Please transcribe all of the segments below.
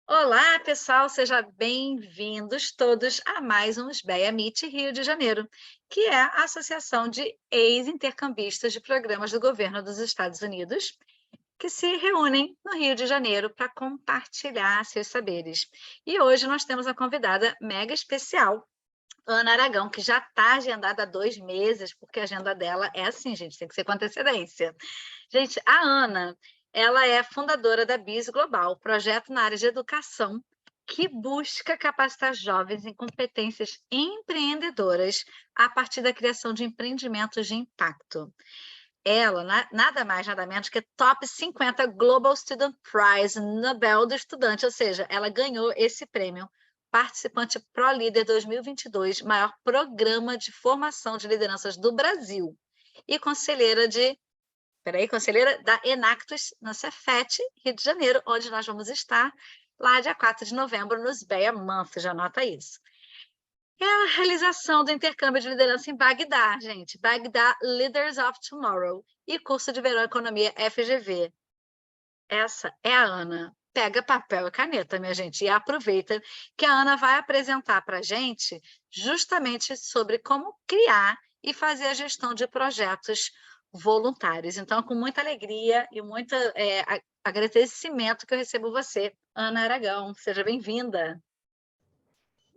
Olá, pessoal, sejam bem-vindos todos a mais um SBEA Meet Rio de Janeiro, que é a Associação de Ex-Intercambistas de Programas do Governo dos Estados Unidos, que se reúnem no Rio de Janeiro para compartilhar seus saberes. E hoje nós temos a convidada mega especial, Ana Aragão, que já está agendada há 2 meses, porque a agenda dela é assim, gente, tem que ser com antecedência. Gente, a Ana, ela é fundadora da BIS Global, projeto na área de educação, que busca capacitar jovens em competências empreendedoras a partir da criação de empreendimentos de impacto. Ela, nada mais, nada menos que Top 50 Global Student Prize Nobel do Estudante, ou seja, ela ganhou esse prêmio participante Pro Líder 2022, maior programa de formação de lideranças do Brasil, e conselheira da Enactus, na Cefet, Rio de Janeiro, onde nós vamos estar lá dia 4 de novembro, nos BEA Month, já anota isso. É a realização do intercâmbio de liderança em Bagdá, gente, Bagdá Leaders of Tomorrow, e curso de verão Economia FGV. Essa é a Ana. Pega papel e caneta, minha gente, e aproveita que a Ana vai apresentar para a gente justamente sobre como criar e fazer a gestão de projetos voluntários. Então, com muita alegria e muito agradecimento que eu recebo você, Ana Aragão. Seja bem-vinda.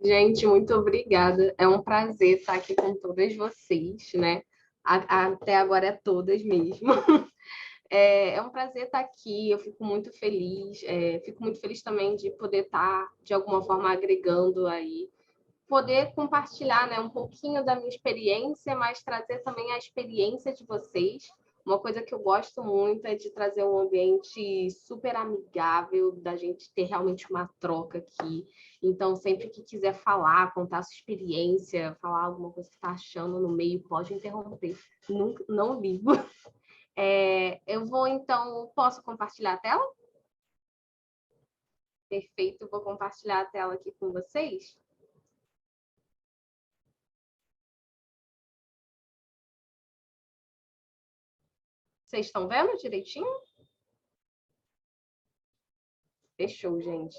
Gente, muito obrigada. É um prazer estar aqui com todas vocês, né? Até agora é todas mesmo. É um prazer estar aqui, eu fico muito feliz. Fico muito feliz também de poder estar, de alguma forma, agregando aí, poder compartilhar, né, um pouquinho da minha experiência, mas trazer também a experiência de vocês. Uma coisa que eu gosto muito é de trazer um ambiente super amigável, da gente ter realmente uma troca aqui. Então, sempre que quiser falar, contar a sua experiência, falar alguma coisa que está achando no meio, pode interromper. Não ligo. Eu vou, então, posso compartilhar a tela? Perfeito, vou compartilhar a tela aqui com vocês. Vocês estão vendo direitinho? Fechou, gente.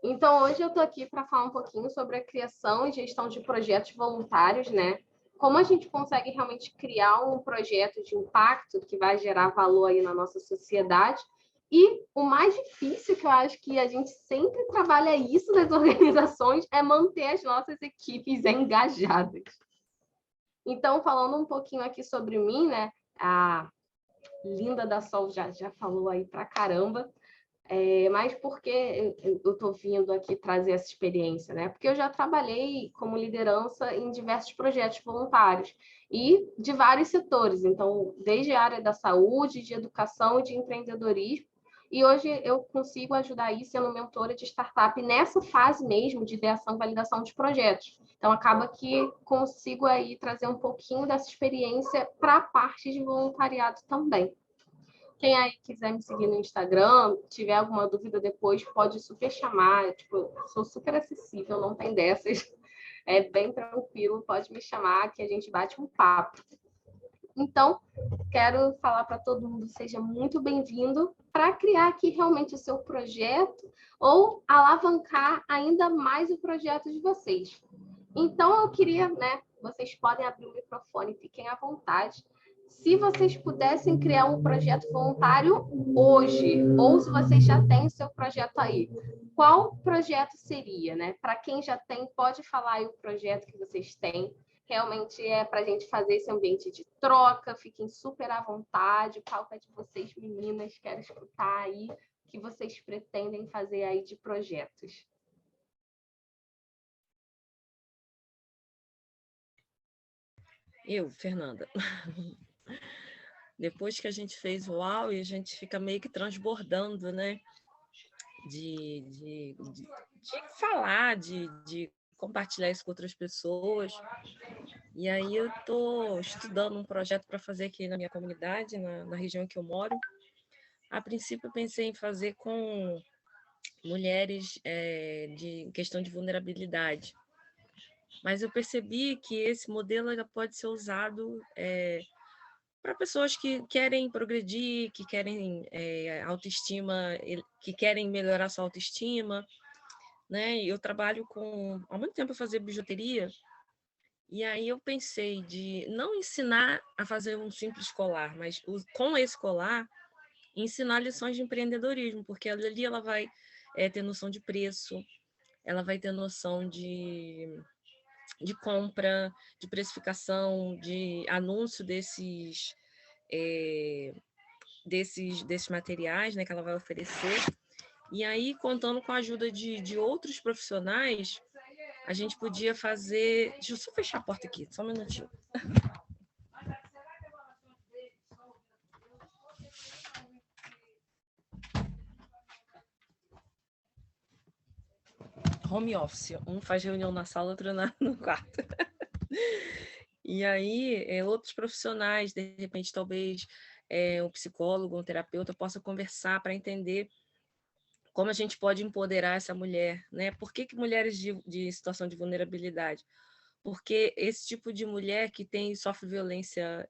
Então, hoje eu estou aqui para falar um pouquinho sobre a criação e gestão de projetos voluntários, né? Como a gente consegue realmente criar um projeto de impacto que vai gerar valor aí na nossa sociedade. E o mais difícil, que eu acho que a gente sempre trabalha isso nas organizações, é manter as nossas equipes engajadas. Então, falando um pouquinho aqui sobre mim, né? A Linda da Sol já falou aí pra caramba. Mas por que eu estou vindo aqui trazer essa experiência, né? Porque eu já trabalhei como liderança em diversos projetos voluntários e de vários setores, então, desde a área da saúde, de educação e de empreendedorismo, e hoje eu consigo ajudar aí sendo mentora de startup nessa fase mesmo de ideação e validação de projetos. Então, acaba que consigo aí trazer um pouquinho dessa experiência para a parte de voluntariado também. Quem aí quiser me seguir no Instagram, tiver alguma dúvida depois, pode super chamar. Tipo, sou super acessível, não tem dessas. É bem tranquilo, pode me chamar que a gente bate um papo. Então, quero falar para todo mundo, seja muito bem-vindo para criar aqui realmente o seu projeto ou alavancar ainda mais o projeto de vocês. Então, eu queria, né? Vocês podem abrir o microfone, fiquem à vontade. Se vocês pudessem criar um projeto voluntário hoje, ou se vocês já têm o seu projeto aí, qual projeto seria, né? Para quem já tem, pode falar aí o projeto que vocês têm. Realmente é para a gente fazer esse ambiente de troca, fiquem super à vontade. O palco é de vocês, meninas, quero escutar aí o que vocês pretendem fazer aí de projetos. Fernanda. Depois que a gente fez o UAU, a gente fica meio que transbordando, né? De falar, de compartilhar isso com outras pessoas. E aí eu estou estudando um projeto para fazer aqui na minha comunidade, na região que eu moro. A princípio, eu pensei em fazer com mulheres de questão de vulnerabilidade. Mas eu percebi que esse modelo pode ser usado para pessoas que querem progredir, que querem autoestima, que querem melhorar sua autoestima, né? Eu trabalho há muito tempo eu fazia bijuteria, e aí eu pensei de não ensinar a fazer um simples colar, mas com esse colar ensinar lições de empreendedorismo, porque ali ela vai ter noção de preço, ela vai ter noção de compra, de precificação, de anúncio desses materiais, né, que ela vai oferecer. E aí, contando com a ajuda de outros profissionais, a gente podia fazer... Deixa eu só fechar a porta aqui, só um minutinho. Home office. Um faz reunião na sala, outro no quarto. E aí, outros profissionais, de repente, talvez um psicólogo, um terapeuta, possa conversar para entender como a gente pode empoderar essa mulher, né? Por que mulheres de situação de vulnerabilidade? Porque esse tipo de mulher que sofre violência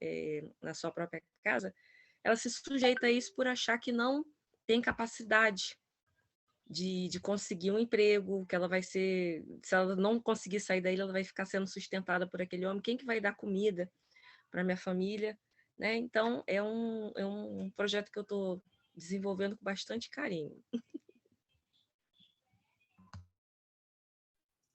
na sua própria casa, ela se sujeita a isso por achar que não tem capacidade de conseguir um emprego, que ela vai ser... Se ela não conseguir sair daí, ela vai ficar sendo sustentada por aquele homem. Quem que vai dar comida para minha família? Né? Então, é um projeto que eu estou desenvolvendo com bastante carinho.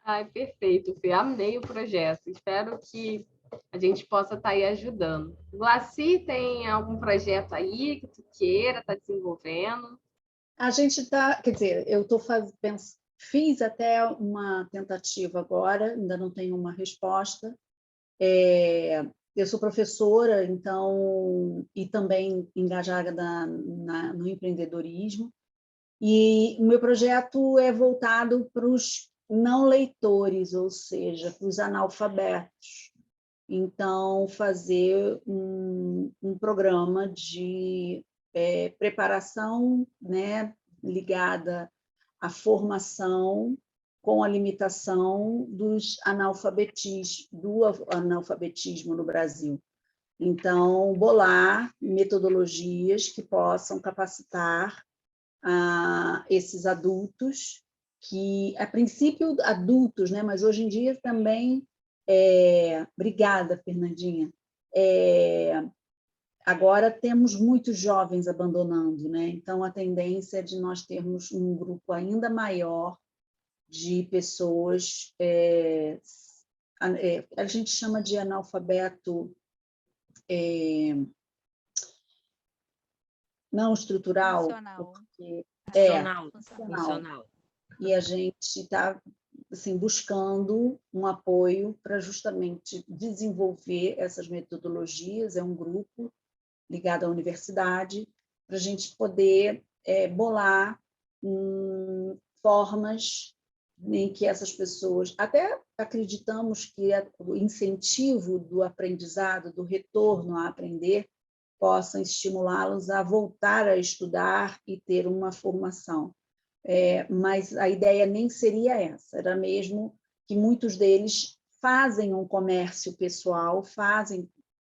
Ai, perfeito, Fê. Amei o projeto. Espero que a gente possa estar aí ajudando. Glaci, tem algum projeto aí que tu queira estar desenvolvendo? A gente está, quer dizer, fiz até uma tentativa agora, ainda não tenho uma resposta. Eu sou professora, então, e também engajada no empreendedorismo. E o meu projeto é voltado para os não leitores, ou seja, para os analfabetos. Então, fazer um programa de preparação, né, ligada à formação com a limitação do analfabetismo no Brasil. Então, bolar metodologias que possam capacitar esses adultos, que, a princípio, adultos, né, mas hoje em dia também... Obrigada, Fernandinha. Agora temos muitos jovens abandonando, né? Então, a tendência é de nós termos um grupo ainda maior de pessoas... a gente chama de analfabeto não estrutural. Funcional. Porque, Funcional. E a gente está assim, buscando um apoio para justamente desenvolver essas metodologias. É um grupo ligado à universidade, para a gente poder bolar formas em que essas pessoas... Até acreditamos que o incentivo do aprendizado, do retorno a aprender, possam estimulá-los a voltar a estudar e ter uma formação. Mas a ideia nem seria essa, era mesmo que muitos deles fazem um comércio pessoal,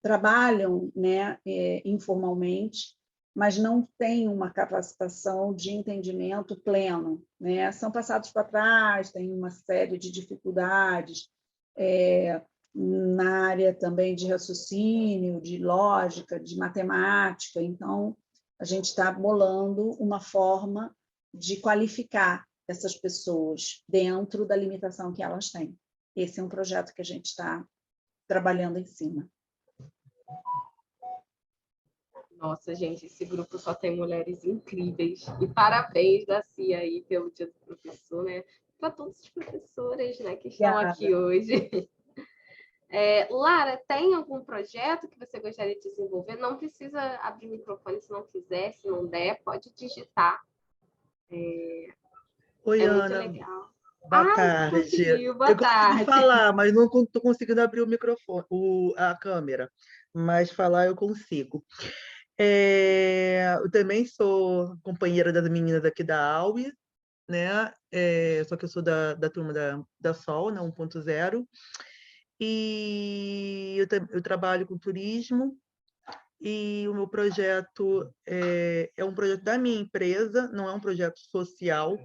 trabalham, né, informalmente, mas não têm uma capacitação de entendimento pleno, né? São passados para trás, têm uma série de dificuldades na área também de raciocínio, de lógica, de matemática. Então, a gente está bolando uma forma de qualificar essas pessoas dentro da limitação que elas têm. Esse é um projeto que a gente está trabalhando em cima. Nossa, gente, esse grupo só tem mulheres incríveis. E parabéns da CIA aí pelo Dia do Professor, né? Para todas as professoras, né, que estão aqui hoje. Lara, tem algum projeto que você gostaria de desenvolver? Não precisa abrir o microfone se não quiser, se não der, pode digitar. Oi, muito Ana. legal. Boa tarde. Conseguiu. Boa Eu tarde. consigo falar, mas não estou conseguindo abrir o microfone, a câmera. Mas falar eu consigo. Eu também sou companheira das meninas aqui da AUE, né? Só que eu sou da turma da SOL, né? 1.0. E eu trabalho com turismo, e o meu projeto é um projeto da minha empresa, não é um projeto social,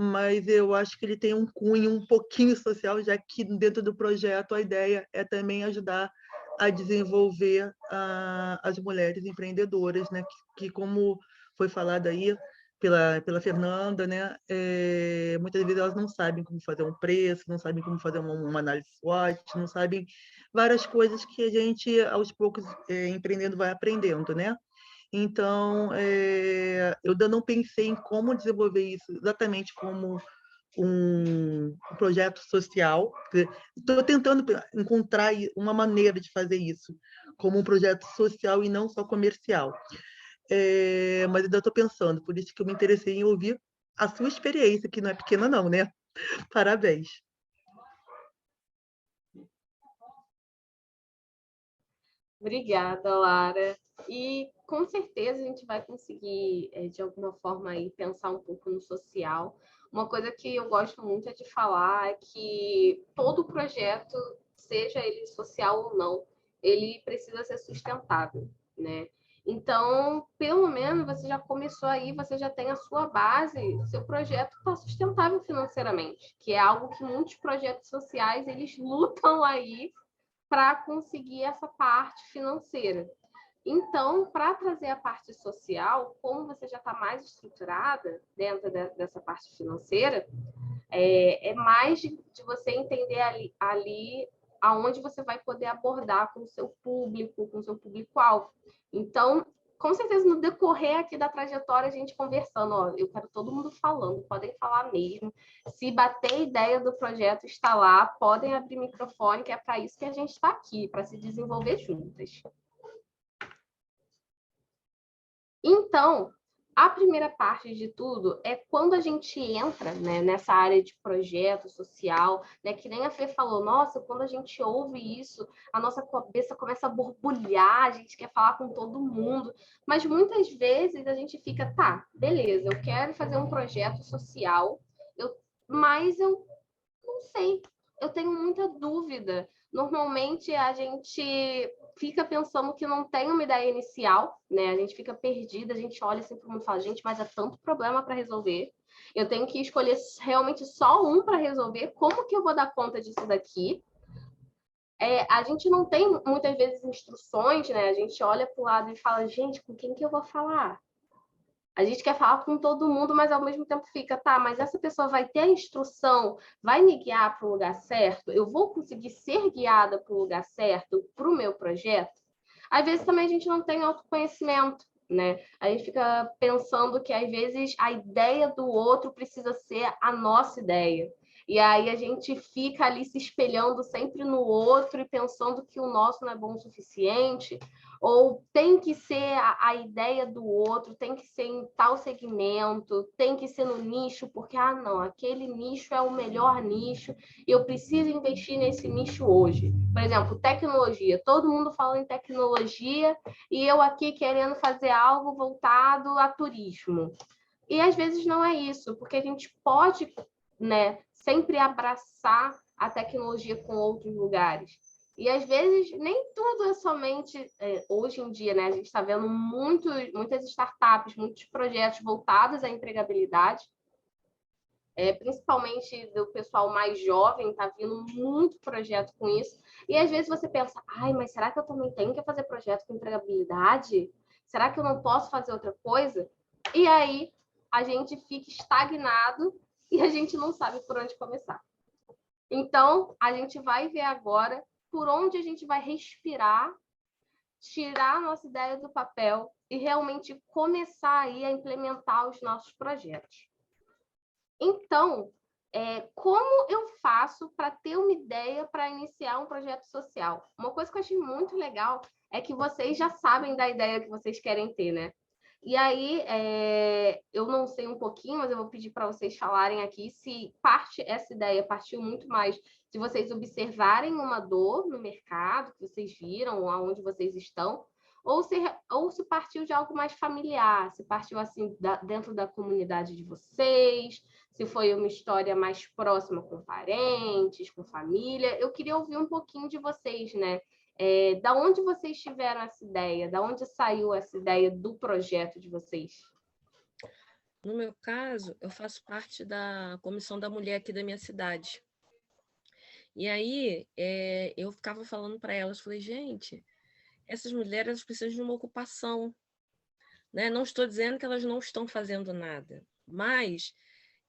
mas eu acho que ele tem um cunho um pouquinho social, já que dentro do projeto a ideia é também ajudar a desenvolver as mulheres empreendedoras, né? Que como foi falado aí pela Fernanda, né? Muitas vezes elas não sabem como fazer um preço, não sabem como fazer uma análise SWOT, não sabem várias coisas que a gente, aos poucos, empreendendo, vai aprendendo, né? Então, eu ainda não pensei em como desenvolver isso exatamente como um projeto social. Estou tentando encontrar uma maneira de fazer isso como um projeto social e não só comercial. Mas ainda estou pensando, por isso que eu me interessei em ouvir a sua experiência, que não é pequena não, né? Parabéns. Obrigada, Lara. E com certeza a gente vai conseguir, de alguma forma, aí, pensar um pouco no social. Uma coisa que eu gosto muito é de falar é que todo projeto, seja ele social ou não, ele precisa ser sustentável, né? Então, pelo menos você já começou aí, você já tem a sua base, seu projeto está sustentável financeiramente, que é algo que muitos projetos sociais eles lutam aí para conseguir essa parte financeira. Então, para trazer a parte social, como você já está mais estruturada dentro dessa parte financeira, é mais de você entender ali aonde você vai poder abordar com o seu público, com o seu público-alvo. Então, com certeza, no decorrer aqui da trajetória, a gente conversando, ó, eu quero todo mundo falando, podem falar mesmo. Se bater a ideia do projeto está lá, podem abrir microfone, que é para isso que a gente está aqui, para se desenvolver juntas. Então, a primeira parte de tudo é quando a gente entra, né, nessa área de projeto social, né, que nem a Fê falou, nossa, quando a gente ouve isso, a nossa cabeça começa a borbulhar, a gente quer falar com todo mundo, mas muitas vezes a gente fica, tá, beleza, eu quero fazer um projeto social, mas eu não sei, eu tenho muita dúvida. Normalmente a gente fica pensando que não tem uma ideia inicial, né? A gente fica perdida, a gente olha assim para o mundo e fala, gente, mas é tanto problema para resolver. Eu tenho que escolher realmente só um para resolver. Como que eu vou dar conta disso daqui? A gente não tem muitas vezes instruções, né? A gente olha para o lado e fala, gente, com quem que eu vou falar? A gente quer falar com todo mundo, mas ao mesmo tempo fica, tá, mas essa pessoa vai ter a instrução, vai me guiar para o lugar certo? Eu vou conseguir ser guiada para o lugar certo, para o meu projeto? Às vezes também a gente não tem autoconhecimento, né? A gente fica pensando que às vezes a ideia do outro precisa ser a nossa ideia. E aí a gente fica ali se espelhando sempre no outro e pensando que o nosso não é bom o suficiente, ou tem que ser a ideia do outro, tem que ser em tal segmento, tem que ser no nicho, porque, não, aquele nicho é o melhor nicho, e eu preciso investir nesse nicho hoje. Por exemplo, tecnologia. Todo mundo fala em tecnologia, e eu aqui querendo fazer algo voltado a turismo. E às vezes não é isso, porque a gente pode, né, sempre abraçar a tecnologia com outros lugares. E às vezes nem tudo é somente hoje em dia, né? A gente está vendo muitas startups, muitos projetos voltados à empregabilidade, principalmente do pessoal mais jovem, está vindo muito projeto com isso. E às vezes você pensa, mas será que eu também tenho que fazer projeto com empregabilidade? Será que eu não posso fazer outra coisa? E aí a gente fica estagnado e a gente não sabe por onde começar. Então, a gente vai ver agora por onde a gente vai respirar, tirar a nossa ideia do papel e realmente começar aí a implementar os nossos projetos. Então, como eu faço para ter uma ideia para iniciar um projeto social? Uma coisa que eu achei muito legal é que vocês já sabem da ideia que vocês querem ter, né? E aí, eu não sei um pouquinho, mas eu vou pedir para vocês falarem aqui se essa ideia partiu muito mais de vocês observarem uma dor no mercado, que vocês viram, aonde vocês estão, ou se partiu de algo mais familiar, se partiu assim dentro da comunidade de vocês, se foi uma história mais próxima com parentes, com família. Eu queria ouvir um pouquinho de vocês, né? Da onde vocês tiveram essa ideia? Da onde saiu essa ideia do projeto de vocês? No meu caso, eu faço parte da Comissão da Mulher aqui da minha cidade. E aí, eu ficava falando para elas, falei, gente, essas mulheres elas precisam de uma ocupação, né? Não estou dizendo que elas não estão fazendo nada, mas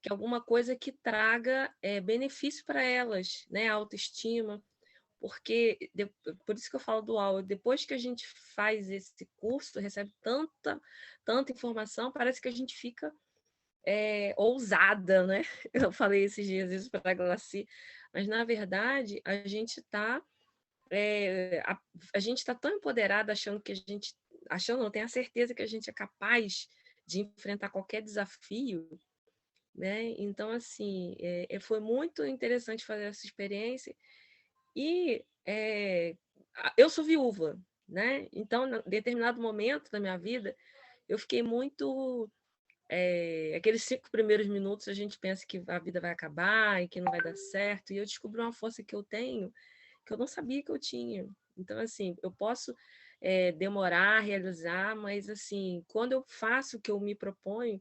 que alguma coisa que traga benefício para elas, né? Autoestima, porque por isso que eu falo do aula, depois que a gente faz esse curso, recebe tanta informação, parece que a gente fica ousada, né? Eu falei esses dias isso para a Glaci, mas na verdade a gente está tão empoderada achando que não, tem a certeza que a gente é capaz de enfrentar qualquer desafio, né? Então, assim, foi muito interessante fazer essa experiência e eu sou viúva, né? Então, em determinado momento da minha vida, eu fiquei muito aqueles 5 primeiros minutos a gente pensa que a vida vai acabar e que não vai dar certo, e eu descobri uma força que eu tenho que eu não sabia que eu tinha. Então, assim, eu posso demorar a realizar, mas, assim, quando eu faço o que eu me proponho,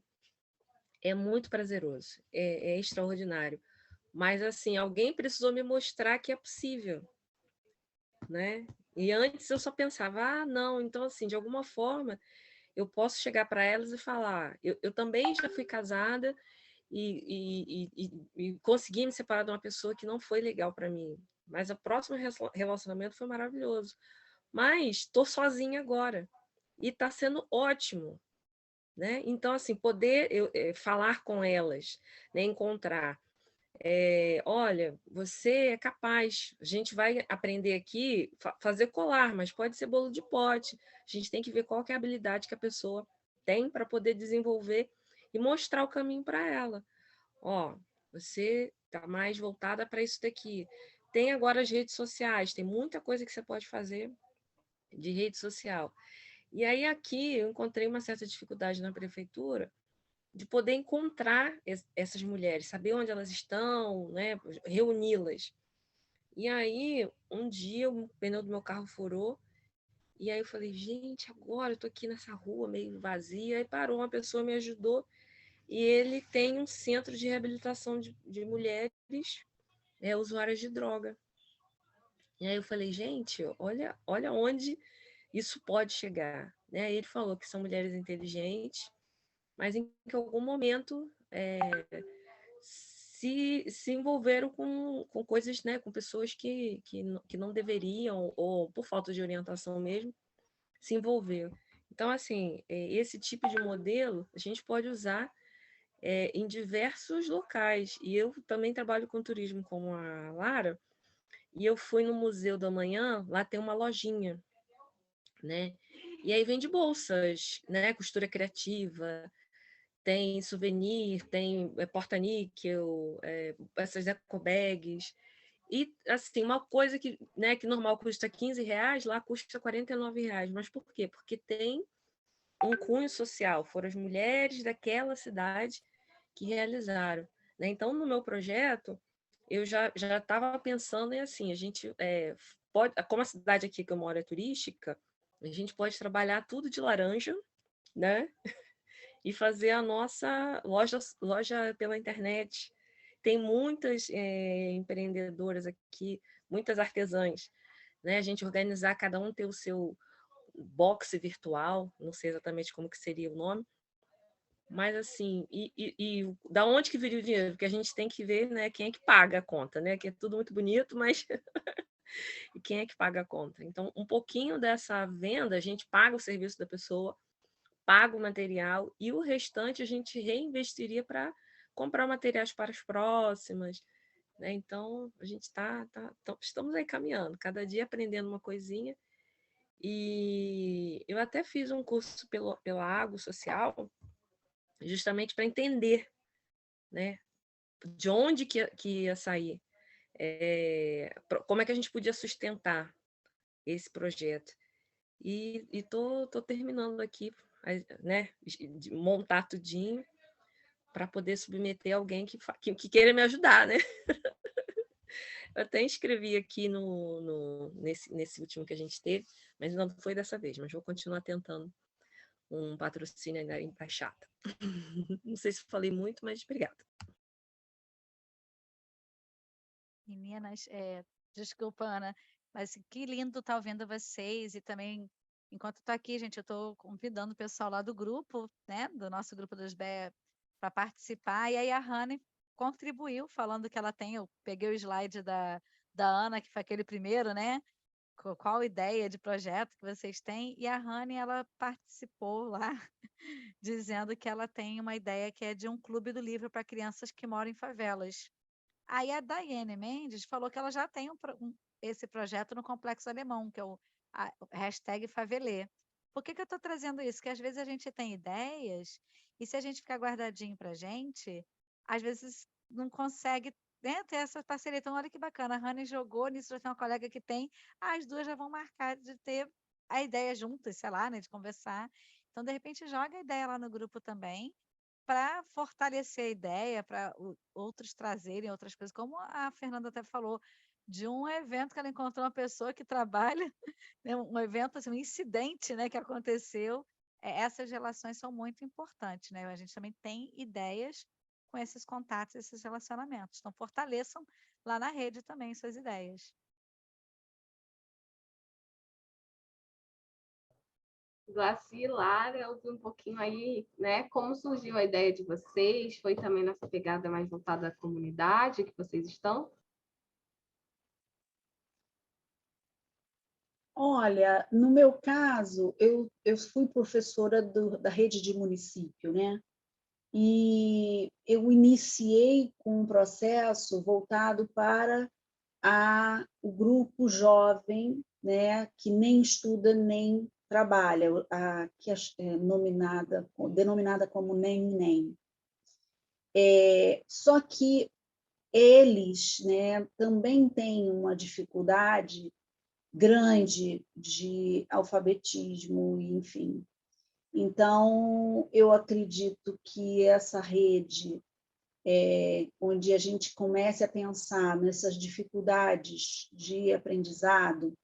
é muito prazeroso, é extraordinário. Mas, assim, alguém precisou me mostrar que é possível, né? E antes eu só pensava, não, então, assim, de alguma forma, eu posso chegar para elas e falar, eu também já fui casada e consegui me separar de uma pessoa que não foi legal para mim, mas o próximo relacionamento foi maravilhoso. Mas estou sozinha agora e está sendo ótimo, né? Então, assim, poder falar com elas, né? Encontrar. Olha, você é capaz, a gente vai aprender aqui fazer colar, mas pode ser bolo de pote. A gente tem que ver qual que é a habilidade que a pessoa tem para poder desenvolver e mostrar o caminho para ela. Ó, você está mais voltada para isso daqui. Tem agora as redes sociais, tem muita coisa que você pode fazer de rede social. E aí aqui eu encontrei uma certa dificuldade na prefeitura de poder encontrar essas mulheres, saber onde elas estão, né, reuni-las. E aí, um dia, o pneu do meu carro furou, e aí eu falei, gente, agora eu tô aqui nessa rua meio vazia, aí parou, uma pessoa me ajudou, e ele tem um centro de reabilitação de mulheres usuárias de droga. E aí eu falei, gente, olha onde isso pode chegar. Né? Aí ele falou que são mulheres inteligentes, mas em que algum momento se envolveram com coisas, né, com pessoas que não deveriam, ou por falta de orientação mesmo, se envolveram. Então, assim, esse tipo de modelo a gente pode usar em diversos locais. E eu também trabalho com turismo como a Lara, e eu fui no Museu da Manhã, lá tem uma lojinha, né? E aí vende bolsas, né? Costura criativa, tem souvenir, tem porta-níquel, essas ecobags. E, assim, uma coisa que normal custa R$ 15, lá custa R$ 49. Mas por quê? Porque tem um cunho social. Foram as mulheres daquela cidade que realizaram. Né? Então, no meu projeto, eu já estava pensando em assim, a gente pode, como a cidade aqui que eu moro é turística, a gente pode trabalhar tudo de laranja, né? E fazer a nossa loja pela internet. Tem muitas empreendedoras aqui, muitas artesãs, né? A gente organizar, cada um ter o seu box virtual, não sei exatamente como que seria o nome, mas assim, e da onde que viria o dinheiro? Porque a gente tem que ver, né, quem é que paga a conta, né? Que é tudo muito bonito, mas e quem é que paga a conta? Então, um pouquinho dessa venda, a gente paga o serviço da pessoa, paga o material e o restante a gente reinvestiria para comprar materiais para as próximas, né? Então, a gente estamos aí caminhando, cada dia aprendendo uma coisinha. E eu até fiz um curso pela Água Social, justamente para entender, né, de onde que ia sair, como é que a gente podia sustentar esse projeto. E tô terminando aqui, né, de montar tudinho para poder submeter alguém que queira me ajudar, né? Eu até escrevi aqui nesse último que a gente teve, mas não foi dessa vez, mas vou continuar tentando um patrocínio ainda em chata. Não sei se falei muito, mas obrigada. Meninas, desculpa, Ana, mas que lindo estar ouvindo vocês e também, enquanto estou aqui, gente, eu estou convidando o pessoal lá do grupo, né, do nosso grupo dos BEA para participar, e aí a Rani contribuiu falando que ela tem, eu peguei o slide da Ana, que foi aquele primeiro, né, qual ideia de projeto que vocês têm, e a Rani, ela participou lá, dizendo que ela tem uma ideia que é de um clube do livro para crianças que moram em favelas. Aí a Daiane Mendes falou que ela já tem esse projeto no Complexo Alemão, que é o hashtag Favelê. Por que eu estou trazendo isso? Porque às vezes a gente tem ideias e se a gente ficar guardadinho para a gente, às vezes não consegue, né, ter essa parceria. Então, olha que bacana, a Rani jogou nisso, já tem uma colega que tem, as duas já vão marcar de ter a ideia juntas, sei lá, né, de conversar. Então, de repente, joga a ideia lá no grupo também, para fortalecer a ideia, para outros trazerem outras coisas, como a Fernanda até falou, de um evento que ela encontrou uma pessoa que trabalha, né, um evento, assim, um incidente, né, que aconteceu. Essas relações são muito importantes, né? A gente também tem ideias com esses contatos, esses relacionamentos. Então, fortaleçam lá na rede também suas ideias. Glaci, Lara, ouvir um pouquinho aí, né? Como surgiu a ideia de vocês? Foi também nessa pegada mais voltada à comunidade que vocês estão? Olha, no meu caso, eu fui professora da rede de município, né? E eu iniciei com um processo voltado para o grupo jovem, né, que nem estuda nem trabalha, que é denominada como nem. Só que eles, né, também têm uma dificuldade grande de alfabetismo, enfim. Então, eu acredito que essa rede, onde a gente comece a pensar nessas dificuldades de aprendizado,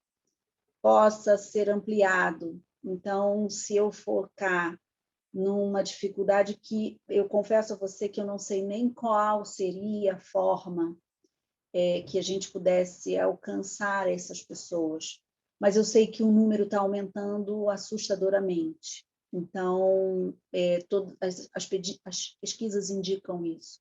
possa ser ampliado. Então, se eu focar numa dificuldade que eu confesso a você que eu não sei nem qual seria a forma que a gente pudesse alcançar essas pessoas, mas eu sei que o número está aumentando assustadoramente. Então, todas as pesquisas indicam isso.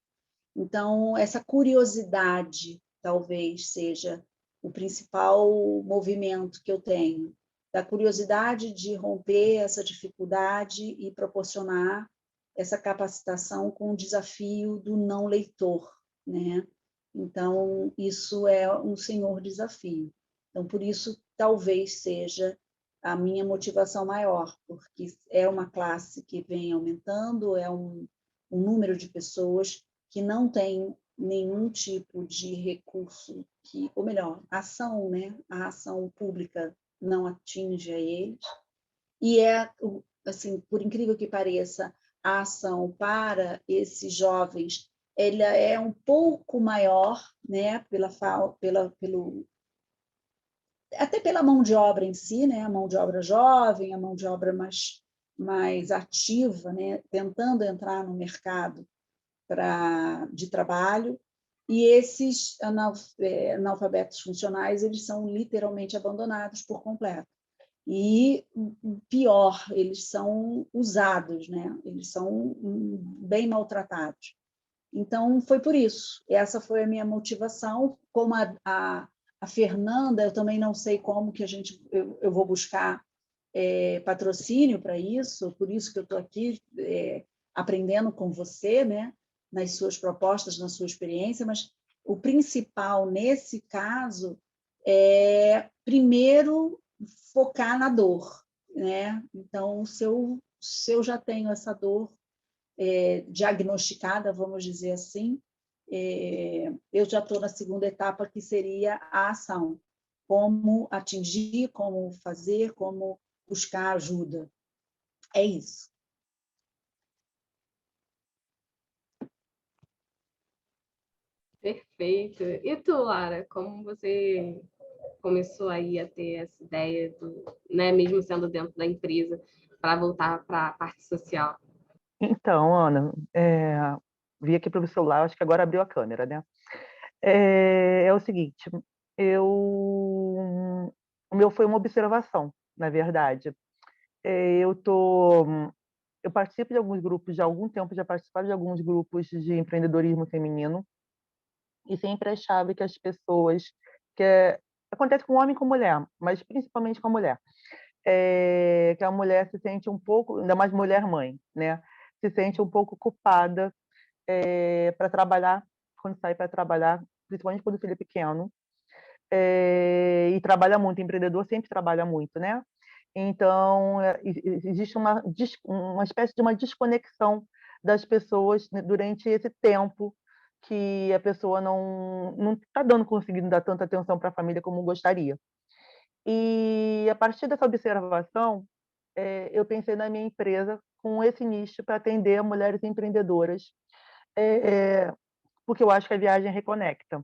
Então, essa curiosidade talvez seja o principal movimento que eu tenho, da curiosidade de romper essa dificuldade e proporcionar essa capacitação com o desafio do não leitor, né? Então, isso é um senhor desafio. Então, por isso, talvez seja a minha motivação maior, porque é uma classe que vem aumentando, é um número de pessoas que não tem nenhum tipo de recurso ou melhor, ação, né? A ação pública não atinge a eles. E assim, por incrível que pareça, a ação para esses jovens ela é um pouco maior, né? Até pela mão de obra em si, né? A mão de obra jovem, a mão de obra mais ativa, né? Tentando entrar no mercado de trabalho, e esses analfabetos funcionais, eles são literalmente abandonados por completo. E pior, eles são usados, né? Eles são bem maltratados. Então, foi por isso. Essa foi a minha motivação. Como a Fernanda, eu também não sei como que eu vou buscar patrocínio para isso, por isso que eu estou aqui aprendendo com você, né? Nas suas propostas, na sua experiência, mas o principal nesse caso é, primeiro, focar na dor, né? Então, se eu já tenho essa dor diagnosticada, vamos dizer assim, eu já estou na segunda etapa, que seria a ação. Como atingir, como fazer, como buscar ajuda. É isso. Perfeito. E tu, Lara, como você começou aí a ter essa ideia né, mesmo sendo dentro da empresa, para voltar para a parte social? Então, Ana, vi aqui pelo celular, acho que agora abriu a câmera, né? É o seguinte, o meu foi uma observação, na verdade. Eu participo de alguns grupos, já há algum tempo já participava de alguns grupos de empreendedorismo feminino, e sempre achava que as pessoas, acontece com homem e com mulher, mas principalmente com a mulher, que a mulher se sente um pouco, ainda mais mulher mãe, né? Se sente um pouco culpada para trabalhar, quando sai para trabalhar, principalmente quando o filho é pequeno, e trabalha muito, empreendedor sempre trabalha muito, né? Então, existe uma espécie de uma desconexão das pessoas, né, durante esse tempo que a pessoa não está conseguindo dar tanta atenção para a família como gostaria. E a partir dessa observação, eu pensei na minha empresa com esse nicho para atender mulheres empreendedoras, porque eu acho que a viagem reconecta.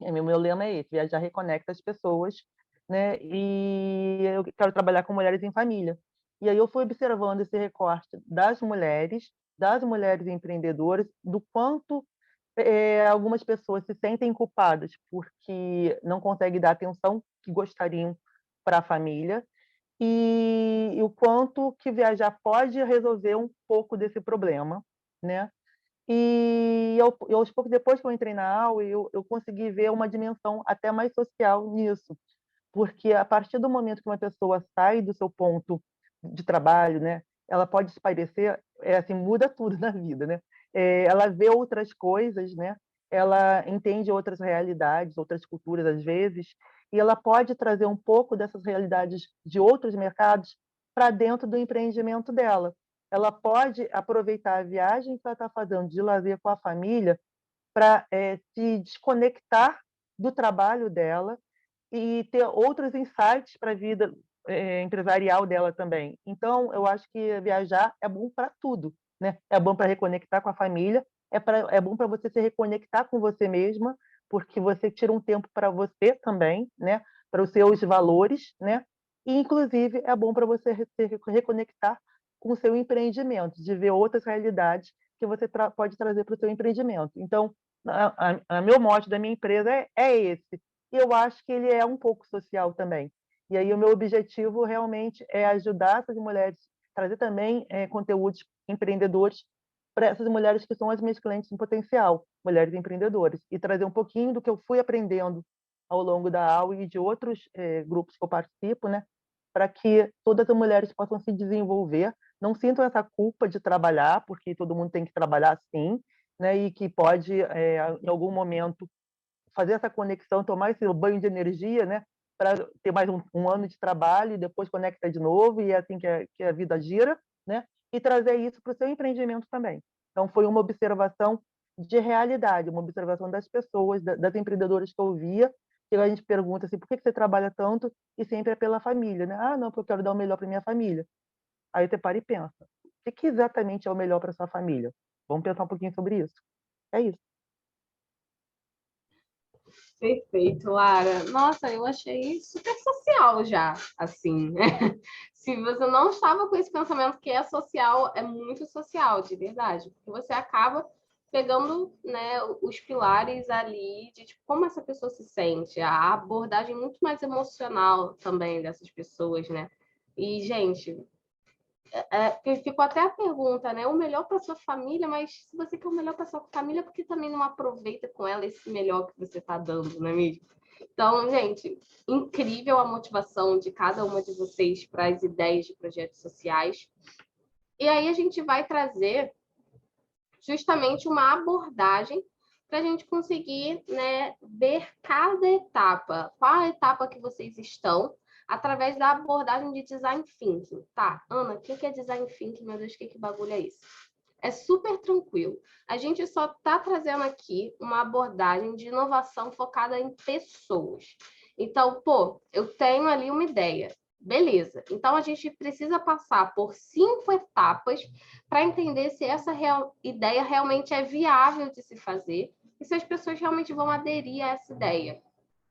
Meu lema é esse: viajar reconecta as pessoas, né? E eu quero trabalhar com mulheres em família. E aí eu fui observando esse recorte das mulheres empreendedoras, do quanto algumas pessoas se sentem culpadas porque não conseguem dar a atenção que gostariam para a família, e o quanto que viajar pode resolver um pouco desse problema, né? E aos poucos, depois que eu entrei na aula, eu consegui ver uma dimensão até mais social nisso, porque a partir do momento que uma pessoa sai do seu ponto de trabalho, né, ela pode se parecer, assim, muda tudo na vida, né? Ela vê outras coisas, né? Ela entende outras realidades, outras culturas às vezes, e ela pode trazer um pouco dessas realidades de outros mercados para dentro do empreendimento dela. Ela pode aproveitar a viagem que ela está fazendo de lazer com a família para se desconectar do trabalho dela e ter outros insights para a vida empresarial dela também. Então, eu acho que viajar é bom para tudo, né? É bom para reconectar com a família, é bom para você se reconectar com você mesma, porque você tira um tempo para você também, né? Para os seus valores, né? E, inclusive, é bom para você se reconectar com o seu empreendimento, de ver outras realidades que você pode trazer para o seu empreendimento. Então, meu mote da minha empresa é esse. E eu acho que ele é um pouco social também. E aí o meu objetivo realmente é ajudar essas mulheres, trazer também conteúdos empreendedores para essas mulheres que são as minhas clientes em potencial, mulheres empreendedoras, e trazer um pouquinho do que eu fui aprendendo ao longo da aula e de outros grupos que eu participo, né, para que todas as mulheres possam se desenvolver, não sintam essa culpa de trabalhar, porque todo mundo tem que trabalhar sim, né, e que pode, em algum momento, fazer essa conexão, tomar esse banho de energia, né, para ter mais um ano de trabalho e depois conecta de novo, e é assim que a vida gira, né, e trazer isso para o seu empreendimento também. Então, foi uma observação de realidade, uma observação das pessoas, das empreendedoras que eu via, que a gente pergunta assim, por que você trabalha tanto? E sempre é pela família, né? Ah, não, porque eu quero dar o melhor para minha família. Aí você para e pensa, o que exatamente é o melhor para sua família? Vamos pensar um pouquinho sobre isso. É isso. Perfeito, Lara. Nossa, eu achei super social já, assim. Se você não estava com esse pensamento que é social, é muito social, de verdade, porque você acaba pegando, né, os pilares ali de tipo, como essa pessoa se sente, a abordagem muito mais emocional também dessas pessoas, né? E, gente, ficou até a pergunta, né? O melhor para sua família, mas se você quer o melhor para sua família, por que também não aproveita com ela esse melhor que você está dando, não é mesmo? Então, gente, incrível a motivação de cada uma de vocês para as ideias de projetos sociais. E aí a gente vai trazer justamente uma abordagem para a gente conseguir, né, ver cada etapa, qual a etapa que vocês estão, através da abordagem de design thinking. Tá, Ana, o que é design thinking? Meu Deus, que bagulho é isso? É super tranquilo. A gente só está trazendo aqui uma abordagem de inovação focada em pessoas. Então, pô, eu tenho ali uma ideia. Beleza. Então, a gente precisa passar por 5 etapas para entender se essa ideia realmente é viável de se fazer e se as pessoas realmente vão aderir a essa ideia.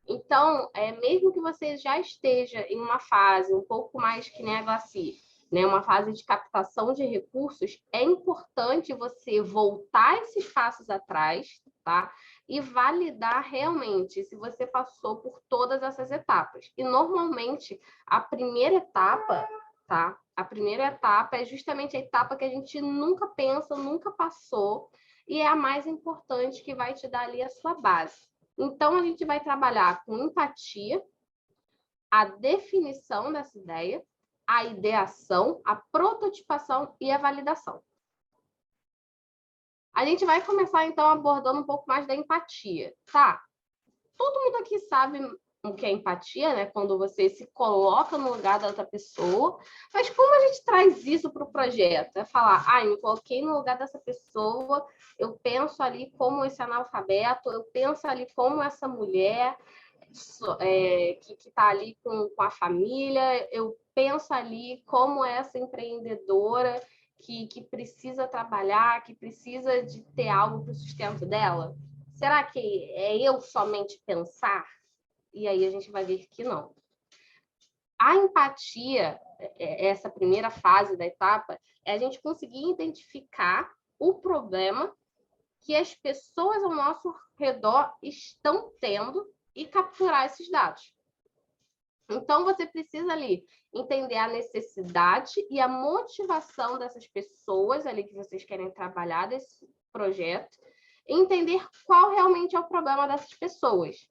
Então, mesmo que você já esteja em uma fase um pouco mais que nem a Glaci, né, uma fase de captação de recursos, é importante você voltar esses passos atrás, tá? E validar realmente se você passou por todas essas etapas. E, normalmente, a primeira etapa, tá? A primeira etapa é justamente a etapa que a gente nunca pensa, nunca passou, e é a mais importante, que vai te dar ali a sua base. Então, a gente vai trabalhar com empatia, a definição dessa ideia, a ideação, a prototipação e a validação. A gente vai começar, então, abordando um pouco mais da empatia, tá? Todo mundo aqui sabe o que é empatia, né? Quando você se coloca no lugar da outra pessoa. Mas como a gente traz isso para o projeto? É falar, eu me coloquei no lugar dessa pessoa, eu penso ali como esse analfabeto, eu penso ali como essa mulher que está ali com a família, eu penso ali como essa empreendedora que precisa trabalhar, que precisa de ter algo para o sustento dela. Será que é eu somente pensar? E aí a gente vai ver que não. A empatia, essa primeira fase da etapa, é a gente conseguir identificar o problema que as pessoas ao nosso redor estão tendo e capturar esses dados. Então, você precisa ali entender a necessidade e a motivação dessas pessoas ali que vocês querem trabalhar desse projeto, e entender qual realmente é o problema dessas pessoas.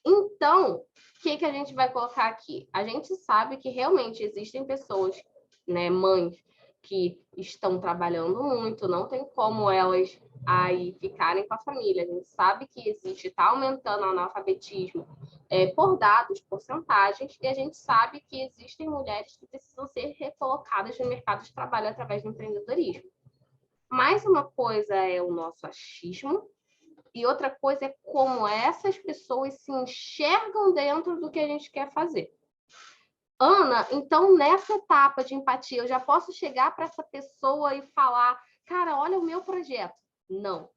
Então, o que a gente vai colocar aqui? A gente sabe que realmente existem pessoas, né, mães, que estão trabalhando muito, não tem como elas aí ficarem com a família. A gente sabe que está aumentando o analfabetismo por dados, porcentagens, e a gente sabe que existem mulheres que precisam ser recolocadas no mercado de trabalho através do empreendedorismo. Mais uma coisa é o nosso achismo, e outra coisa é como essas pessoas se enxergam dentro do que a gente quer fazer. Ana, então, nessa etapa de empatia, eu já posso chegar para essa pessoa e falar, cara, olha o meu projeto. Não.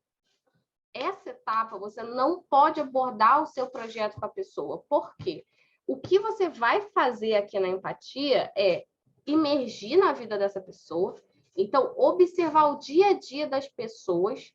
Essa etapa, você não pode abordar o seu projeto com a pessoa. Por quê? O que você vai fazer aqui na empatia é imergir na vida dessa pessoa, então, observar o dia a dia das pessoas,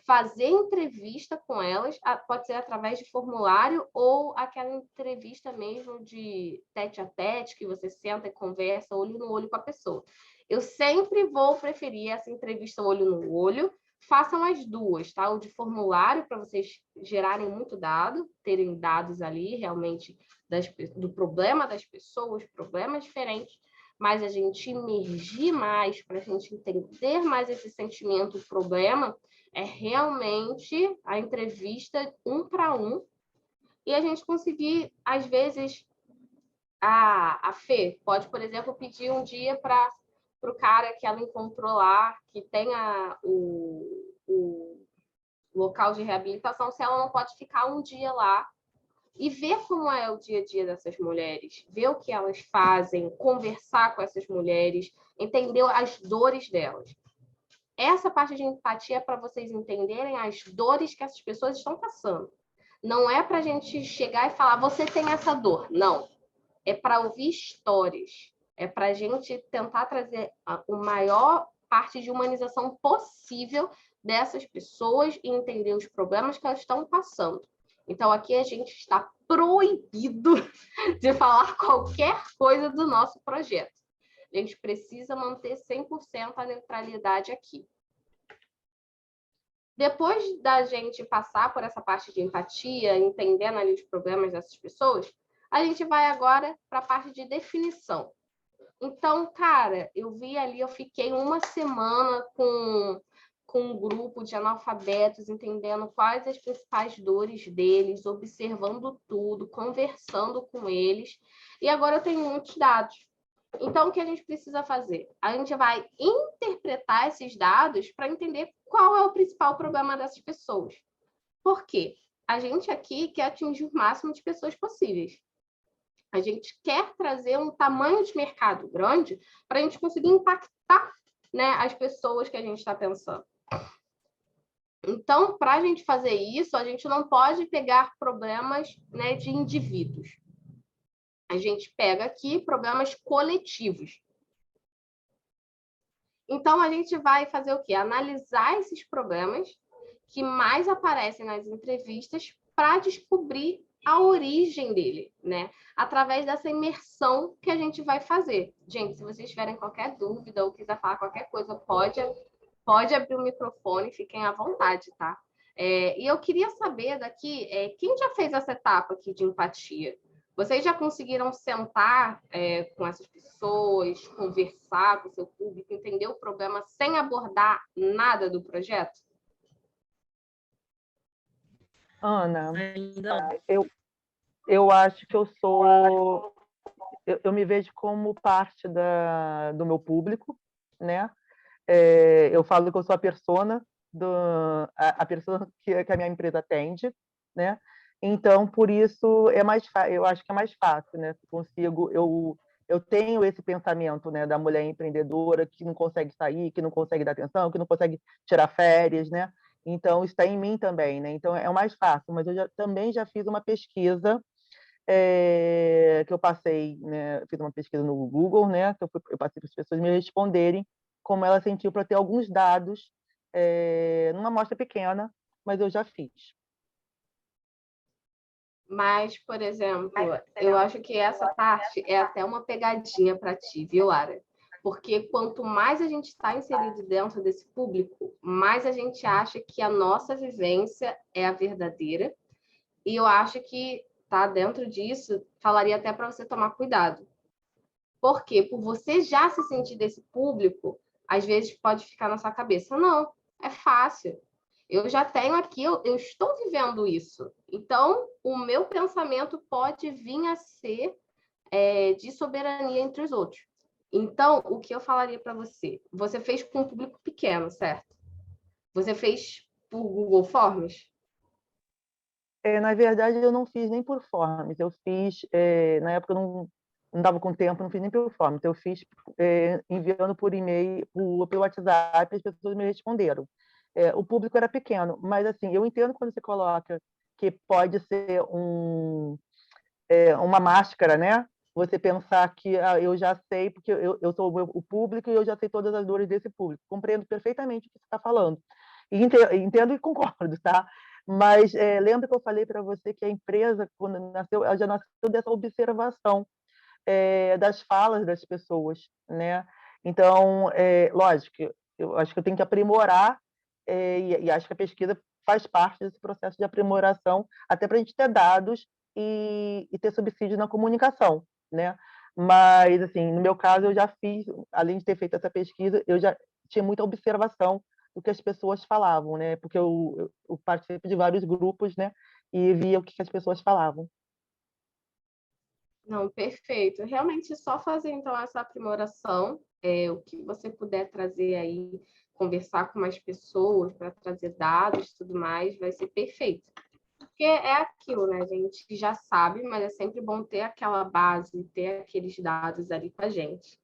fazer entrevista com elas, pode ser através de formulário ou aquela entrevista mesmo de tete a tete, que você senta e conversa olho no olho com a pessoa. Eu sempre vou preferir essa entrevista olho no olho. Façam as duas, tá? O de formulário, para vocês gerarem muito dado, terem dados ali realmente do problema das pessoas, problemas diferentes, mas a gente imergir mais, para a gente entender mais esse sentimento, o problema, é realmente a entrevista 1 para 1, e a gente conseguir, às vezes, a Fê pode, por exemplo, pedir um dia para o cara que ela encontrou lá, que tenha o local de reabilitação, se ela não pode ficar um dia lá e ver como é o dia a dia dessas mulheres, ver o que elas fazem, conversar com essas mulheres, entender as dores delas. Essa parte de empatia é para vocês entenderem as dores que essas pessoas estão passando. Não é para a gente chegar e falar, você tem essa dor. Não. É para ouvir histórias. É para a gente tentar trazer a maior parte de humanização possível dessas pessoas e entender os problemas que elas estão passando. Então, aqui a gente está proibido de falar qualquer coisa do nosso projeto. A gente precisa manter 100% a neutralidade aqui. Depois da gente passar por essa parte de empatia, entendendo ali os problemas dessas pessoas, a gente vai agora para a parte de definição. Então, cara, eu vi ali, eu fiquei uma semana com um grupo de analfabetos, entendendo quais as principais dores deles, observando tudo, conversando com eles. E agora eu tenho muitos dados. Então, o que a gente precisa fazer? A gente vai interpretar esses dados para entender qual é o principal problema dessas pessoas. Por quê? A gente aqui quer atingir o máximo de pessoas possíveis. A gente quer trazer um tamanho de mercado grande para a gente conseguir impactar, né, as pessoas que a gente está pensando. Então, para a gente fazer isso, a gente não pode pegar problemas, né, de indivíduos. A gente pega aqui problemas coletivos. Então, a gente vai fazer o quê? Analisar esses problemas que mais aparecem nas entrevistas para descobrir a origem dele, né? Através dessa imersão que a gente vai fazer. Gente, se vocês tiverem qualquer dúvida ou quiser falar qualquer coisa, pode abrir o microfone, fiquem à vontade, tá? E eu queria saber daqui, quem já fez essa etapa aqui de empatia? Vocês já conseguiram sentar com essas pessoas, conversar com o seu público, entender o problema sem abordar nada do projeto? Ana, Ainda eu acho que eu me vejo como parte do meu público, né? Eu falo que eu sou a persona a persona que a minha empresa atende, né? Então, por isso eu acho que é mais fácil, né? Eu tenho esse pensamento, né, da mulher empreendedora que não consegue sair, que não consegue dar atenção, que não consegue tirar férias, né? Então, isso está em mim também, né? Então, é o mais fácil. Mas também já fiz uma pesquisa que eu passei, né? Fiz uma pesquisa no Google, né? Que eu passei para as pessoas me responderem como ela sentiu para ter alguns dados numa amostra pequena, mas eu já fiz. Mas, por exemplo, eu acho que essa parte é até uma pegadinha para ti, viu, Lara? Porque quanto mais a gente está inserido dentro desse público, mais a gente acha que a nossa vivência é a verdadeira. E eu acho que tá dentro disso, falaria até para você tomar cuidado. Porque por você já se sentir desse público, às vezes pode ficar na sua cabeça, não, é fácil. Eu já tenho aqui, eu estou vivendo isso. Então, o meu pensamento pode vir a ser de soberania entre os outros. Então, o que eu falaria para você? Você fez com um público pequeno, certo? Você fez por Google Forms? Na verdade, eu não fiz nem por Forms. Eu fiz, na época, eu não dava com tempo, não fiz nem por Forms. Eu fiz enviando por e-mail, pelo WhatsApp, as pessoas me responderam. O público era pequeno, mas assim, eu entendo quando você coloca que pode ser uma máscara, né? Você pensar que eu já sei, porque eu sou o público e eu já sei todas as dores desse público. Compreendo perfeitamente o que você está falando. E entendo e concordo, tá? Mas lembra que eu falei para você que a empresa, quando nasceu, ela já nasceu dessa observação das falas das pessoas, né? Então, lógico, eu acho que eu tenho que aprimorar e acho que a pesquisa faz parte desse processo de aprimoração, até para a gente ter dados e ter subsídio na comunicação, né? Mas, assim, no meu caso, eu já fiz, além de ter feito essa pesquisa, eu já tinha muita observação do que as pessoas falavam, né? Porque eu participo de vários grupos, né? E via o que as pessoas falavam. Não, perfeito. Realmente, só fazer, então, essa aprimoração, o que você puder trazer aí, conversar com mais pessoas para trazer dados e tudo mais, vai ser perfeito. Porque é aquilo, né? A gente já sabe, mas é sempre bom ter aquela base, ter aqueles dados ali com a gente.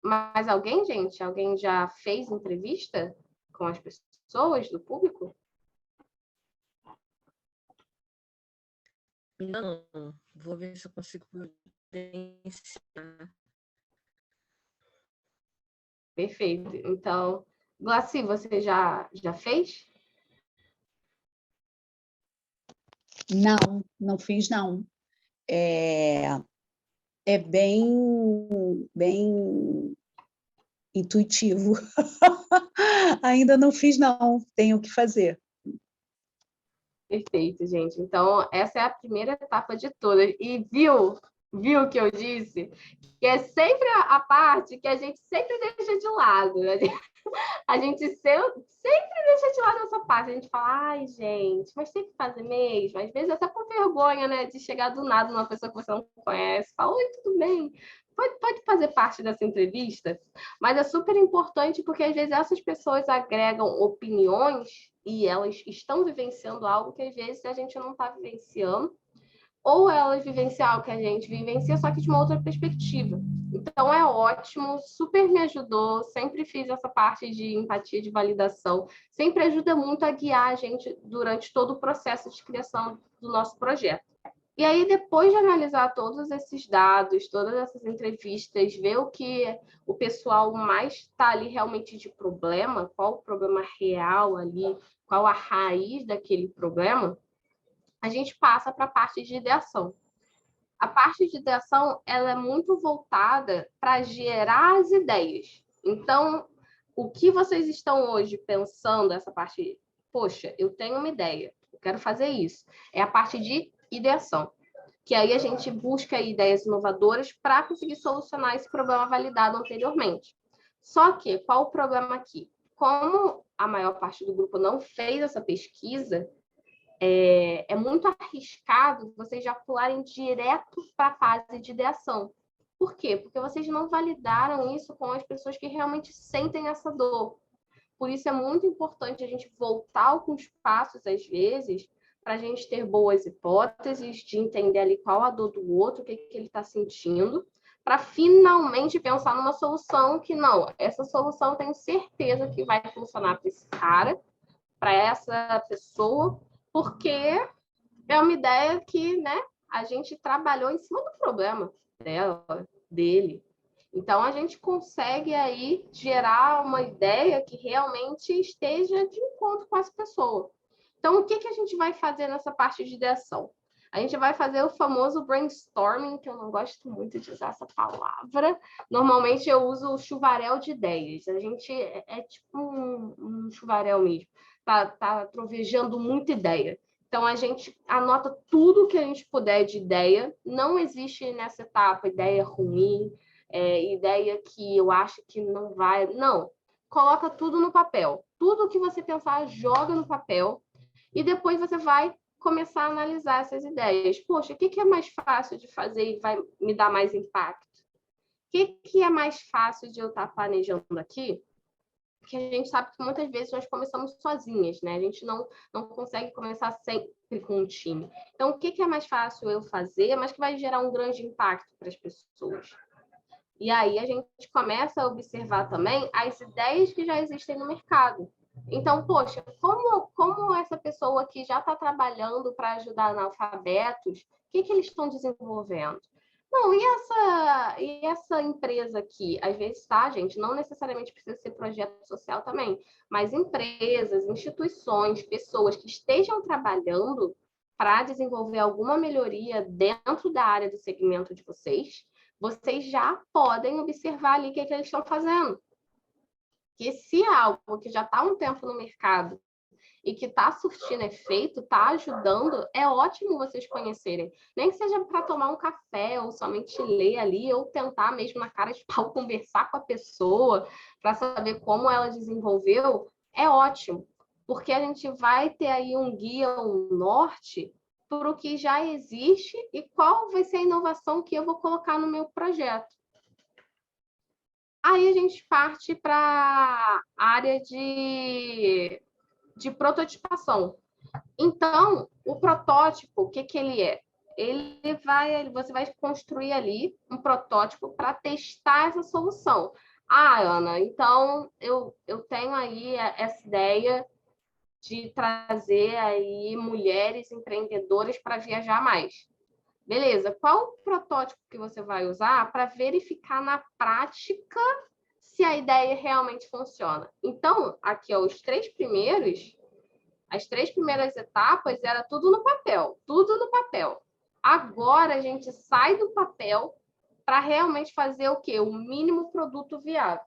Mas alguém, gente? Alguém já fez entrevista com as pessoas do público? ainda não. Vou ver se eu consigo providenciar. Perfeito. Então, Glaci, você já fez? Não, não fiz, não. É bem intuitivo. Ainda não fiz, não. Tenho que fazer. Perfeito, gente. Então, essa é a primeira etapa de todas. E viu o que eu disse? Que é sempre a parte que a gente sempre deixa de lado. A gente sempre deixa de lado essa parte. A gente fala, ai, gente, mas tem que fazer mesmo. Às vezes até com vergonha, né? De chegar do nada numa pessoa que você não conhece. Fala, oi, tudo bem? Pode fazer parte dessa entrevista, mas é super importante porque às vezes essas pessoas agregam opiniões e elas estão vivenciando algo que às vezes a gente não está vivenciando, ou elas vivenciam algo que a gente vivencia, só que de uma outra perspectiva. Então é ótimo, super me ajudou, sempre fiz essa parte de empatia, de validação, sempre ajuda muito a guiar a gente durante todo o processo de criação do nosso projeto. E aí, depois de analisar todos esses dados, todas essas entrevistas, ver o que o pessoal mais está ali realmente de problema, qual o problema real ali, qual a raiz daquele problema, a gente passa para a parte de ideação. A parte de ideação, ela é muito voltada para gerar as ideias. Então, o que vocês estão hoje pensando, essa parte, poxa, eu tenho uma ideia, eu quero fazer isso, é a parte de ideação. Que aí a gente busca ideias inovadoras para conseguir solucionar esse problema validado anteriormente. Só que, qual o problema aqui? Como a maior parte do grupo não fez essa pesquisa, é muito arriscado vocês já pularem direto para a fase de ideação. Por quê? Porque vocês não validaram isso com as pessoas que realmente sentem essa dor. Por isso é muito importante a gente voltar alguns passos, às vezes, para a gente ter boas hipóteses, de entender ali qual a dor do outro, o que ele está sentindo, para finalmente pensar numa solução que, não, essa solução eu tenho certeza que vai funcionar para esse cara, para essa pessoa, porque é uma ideia que, né, a gente trabalhou em cima do problema dele. Então, a gente consegue aí gerar uma ideia que realmente esteja de encontro com essa pessoa. Então, o que a gente vai fazer nessa parte de ideação? A gente vai fazer o famoso brainstorming, que eu não gosto muito de usar essa palavra. Normalmente, eu uso o chuvarel de ideias. A gente é tipo um chuvarel mesmo. Tá trovejando muita ideia. Então, a gente anota tudo que a gente puder de ideia. Não existe nessa etapa ideia ruim, ideia que eu acho que não vai. Não. Coloca tudo no papel. Tudo que você pensar, joga no papel. E depois você vai começar a analisar essas ideias. Poxa, o que é mais fácil de fazer e vai me dar mais impacto? O que é mais fácil de eu estar planejando aqui? Porque a gente sabe que muitas vezes nós começamos sozinhas, né? A gente não consegue começar sempre com um time. Então, o que é mais fácil eu fazer, mas que vai gerar um grande impacto para as pessoas? E aí a gente começa a observar também as ideias que já existem no mercado. Então, poxa, como essa pessoa que já está trabalhando para ajudar analfabetos, o que eles estão desenvolvendo? Não, e essa empresa aqui? Às vezes, tá, gente? Não necessariamente precisa ser projeto social também, mas empresas, instituições, pessoas que estejam trabalhando para desenvolver alguma melhoria dentro da área do segmento de vocês já podem observar ali o que eles estão fazendo. Que se é algo que já está há um tempo no mercado e que está surtindo efeito, está ajudando, é ótimo vocês conhecerem. Nem que seja para tomar um café, ou somente ler ali, ou tentar mesmo na cara de pau conversar com a pessoa para saber como ela desenvolveu, é ótimo. Porque a gente vai ter aí um guia, um norte para o que já existe e qual vai ser a inovação que eu vou colocar no meu projeto. Aí a gente parte para a área de prototipação. Então, o protótipo, o que ele é? Você vai construir ali um protótipo para testar essa solução. Ah, Ana, então eu tenho aí essa ideia de trazer aí mulheres empreendedoras para viajar mais. Beleza, qual o protótipo que você vai usar para verificar na prática se a ideia realmente funciona? Então, aqui, ó, as três primeiras etapas era tudo no papel, tudo no papel. Agora a gente sai do papel para realmente fazer o quê? O mínimo produto viável.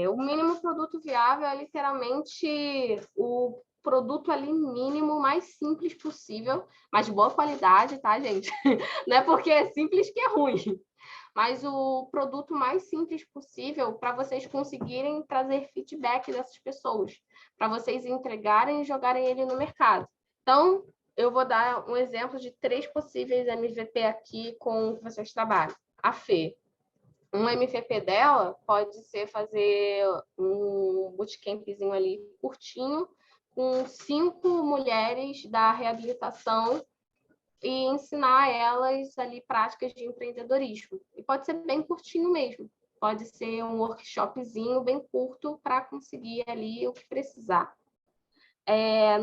O mínimo produto viável é literalmente o produto ali mínimo mais simples possível, mas de boa qualidade, tá, gente? Não é porque é simples que é ruim, mas o produto mais simples possível para vocês conseguirem trazer feedback dessas pessoas, para vocês entregarem e jogarem ele no mercado. Então, eu vou dar um exemplo de 3 possíveis MVP aqui com o que vocês trabalham. A Fê. Um MVP dela pode ser fazer um bootcampzinho ali curtinho, com 5 mulheres da reabilitação e ensinar elas ali práticas de empreendedorismo. E pode ser bem curtinho mesmo. Pode ser um workshopzinho bem curto para conseguir ali o que precisar.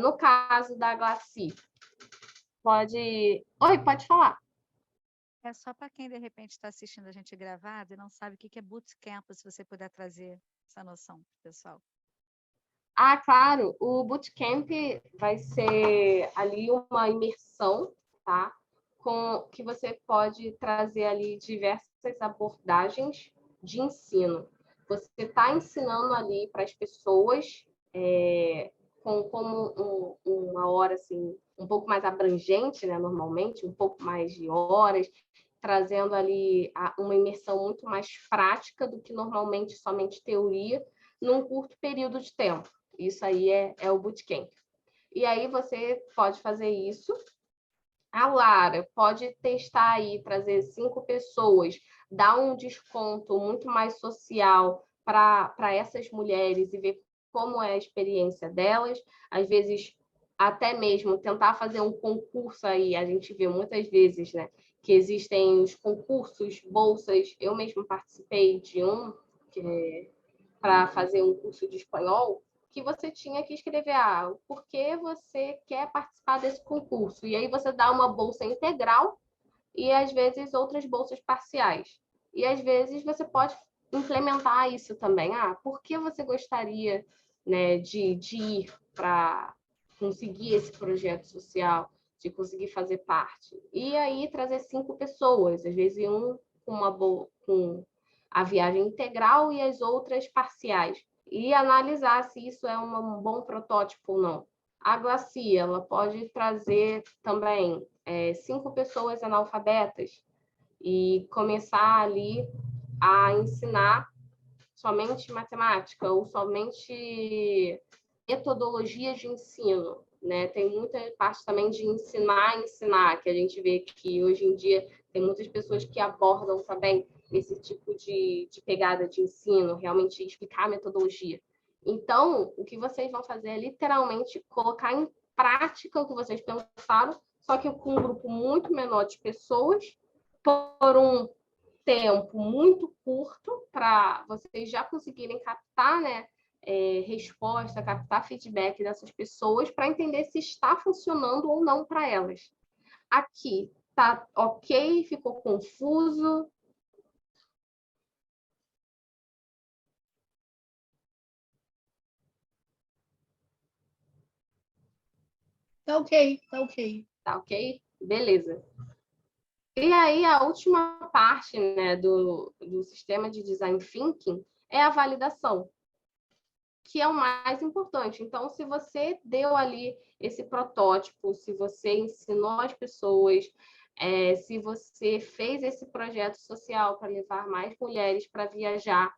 No caso da Glaci, pode... Oi, pode falar. É só para quem, de repente, está assistindo a gente gravado e não sabe o que é bootcamp, se você puder trazer essa noção para o pessoal. Ah, claro, o bootcamp vai ser ali uma imersão, tá? Que você pode trazer ali diversas abordagens de ensino. Você está ensinando ali para as pessoas como uma hora assim, um pouco mais abrangente, né, normalmente, um pouco mais de horas, trazendo ali uma imersão muito mais prática do que normalmente somente teoria, num curto período de tempo. Isso aí é o bootcamp. E aí você pode fazer isso. A Lara pode testar aí, trazer 5 pessoas, dar um desconto muito mais social para essas mulheres e ver como é a experiência delas. Às vezes, até mesmo tentar fazer um concurso aí, a gente vê muitas vezes, né, que existem os concursos, bolsas. Eu mesmo participei de um para fazer um curso de espanhol, que você tinha que escrever por que você quer participar desse concurso. E aí você dá uma bolsa integral e, às vezes, outras bolsas parciais. E, às vezes, você pode implementar isso também. Por que você gostaria, né, de ir para conseguir esse projeto social, de conseguir fazer parte? E aí trazer 5 pessoas, às vezes um com a viagem integral e as outras parciais, e analisar se isso é um bom protótipo ou não. A Glacia, ela pode trazer também 5 pessoas analfabetas e começar ali a ensinar somente matemática ou somente metodologias de ensino, né? Tem muita parte também de ensinar, que a gente vê que hoje em dia tem muitas pessoas que abordam também esse tipo de pegada de ensino, realmente explicar a metodologia. Então, o que vocês vão fazer é literalmente colocar em prática o que vocês pensaram, só que com um grupo muito menor de pessoas, por um tempo muito curto, para vocês já conseguirem captar, né, resposta, captar feedback dessas pessoas para entender se está funcionando ou não para elas. Aqui, tá ok? Ficou confuso? Tá ok, tá ok. Tá ok? Beleza. E aí, a última parte, né, do sistema de design thinking é a validação, que é o mais importante. Então, se você deu ali esse protótipo, se você ensinou as pessoas, se você fez esse projeto social para levar mais mulheres para viajar,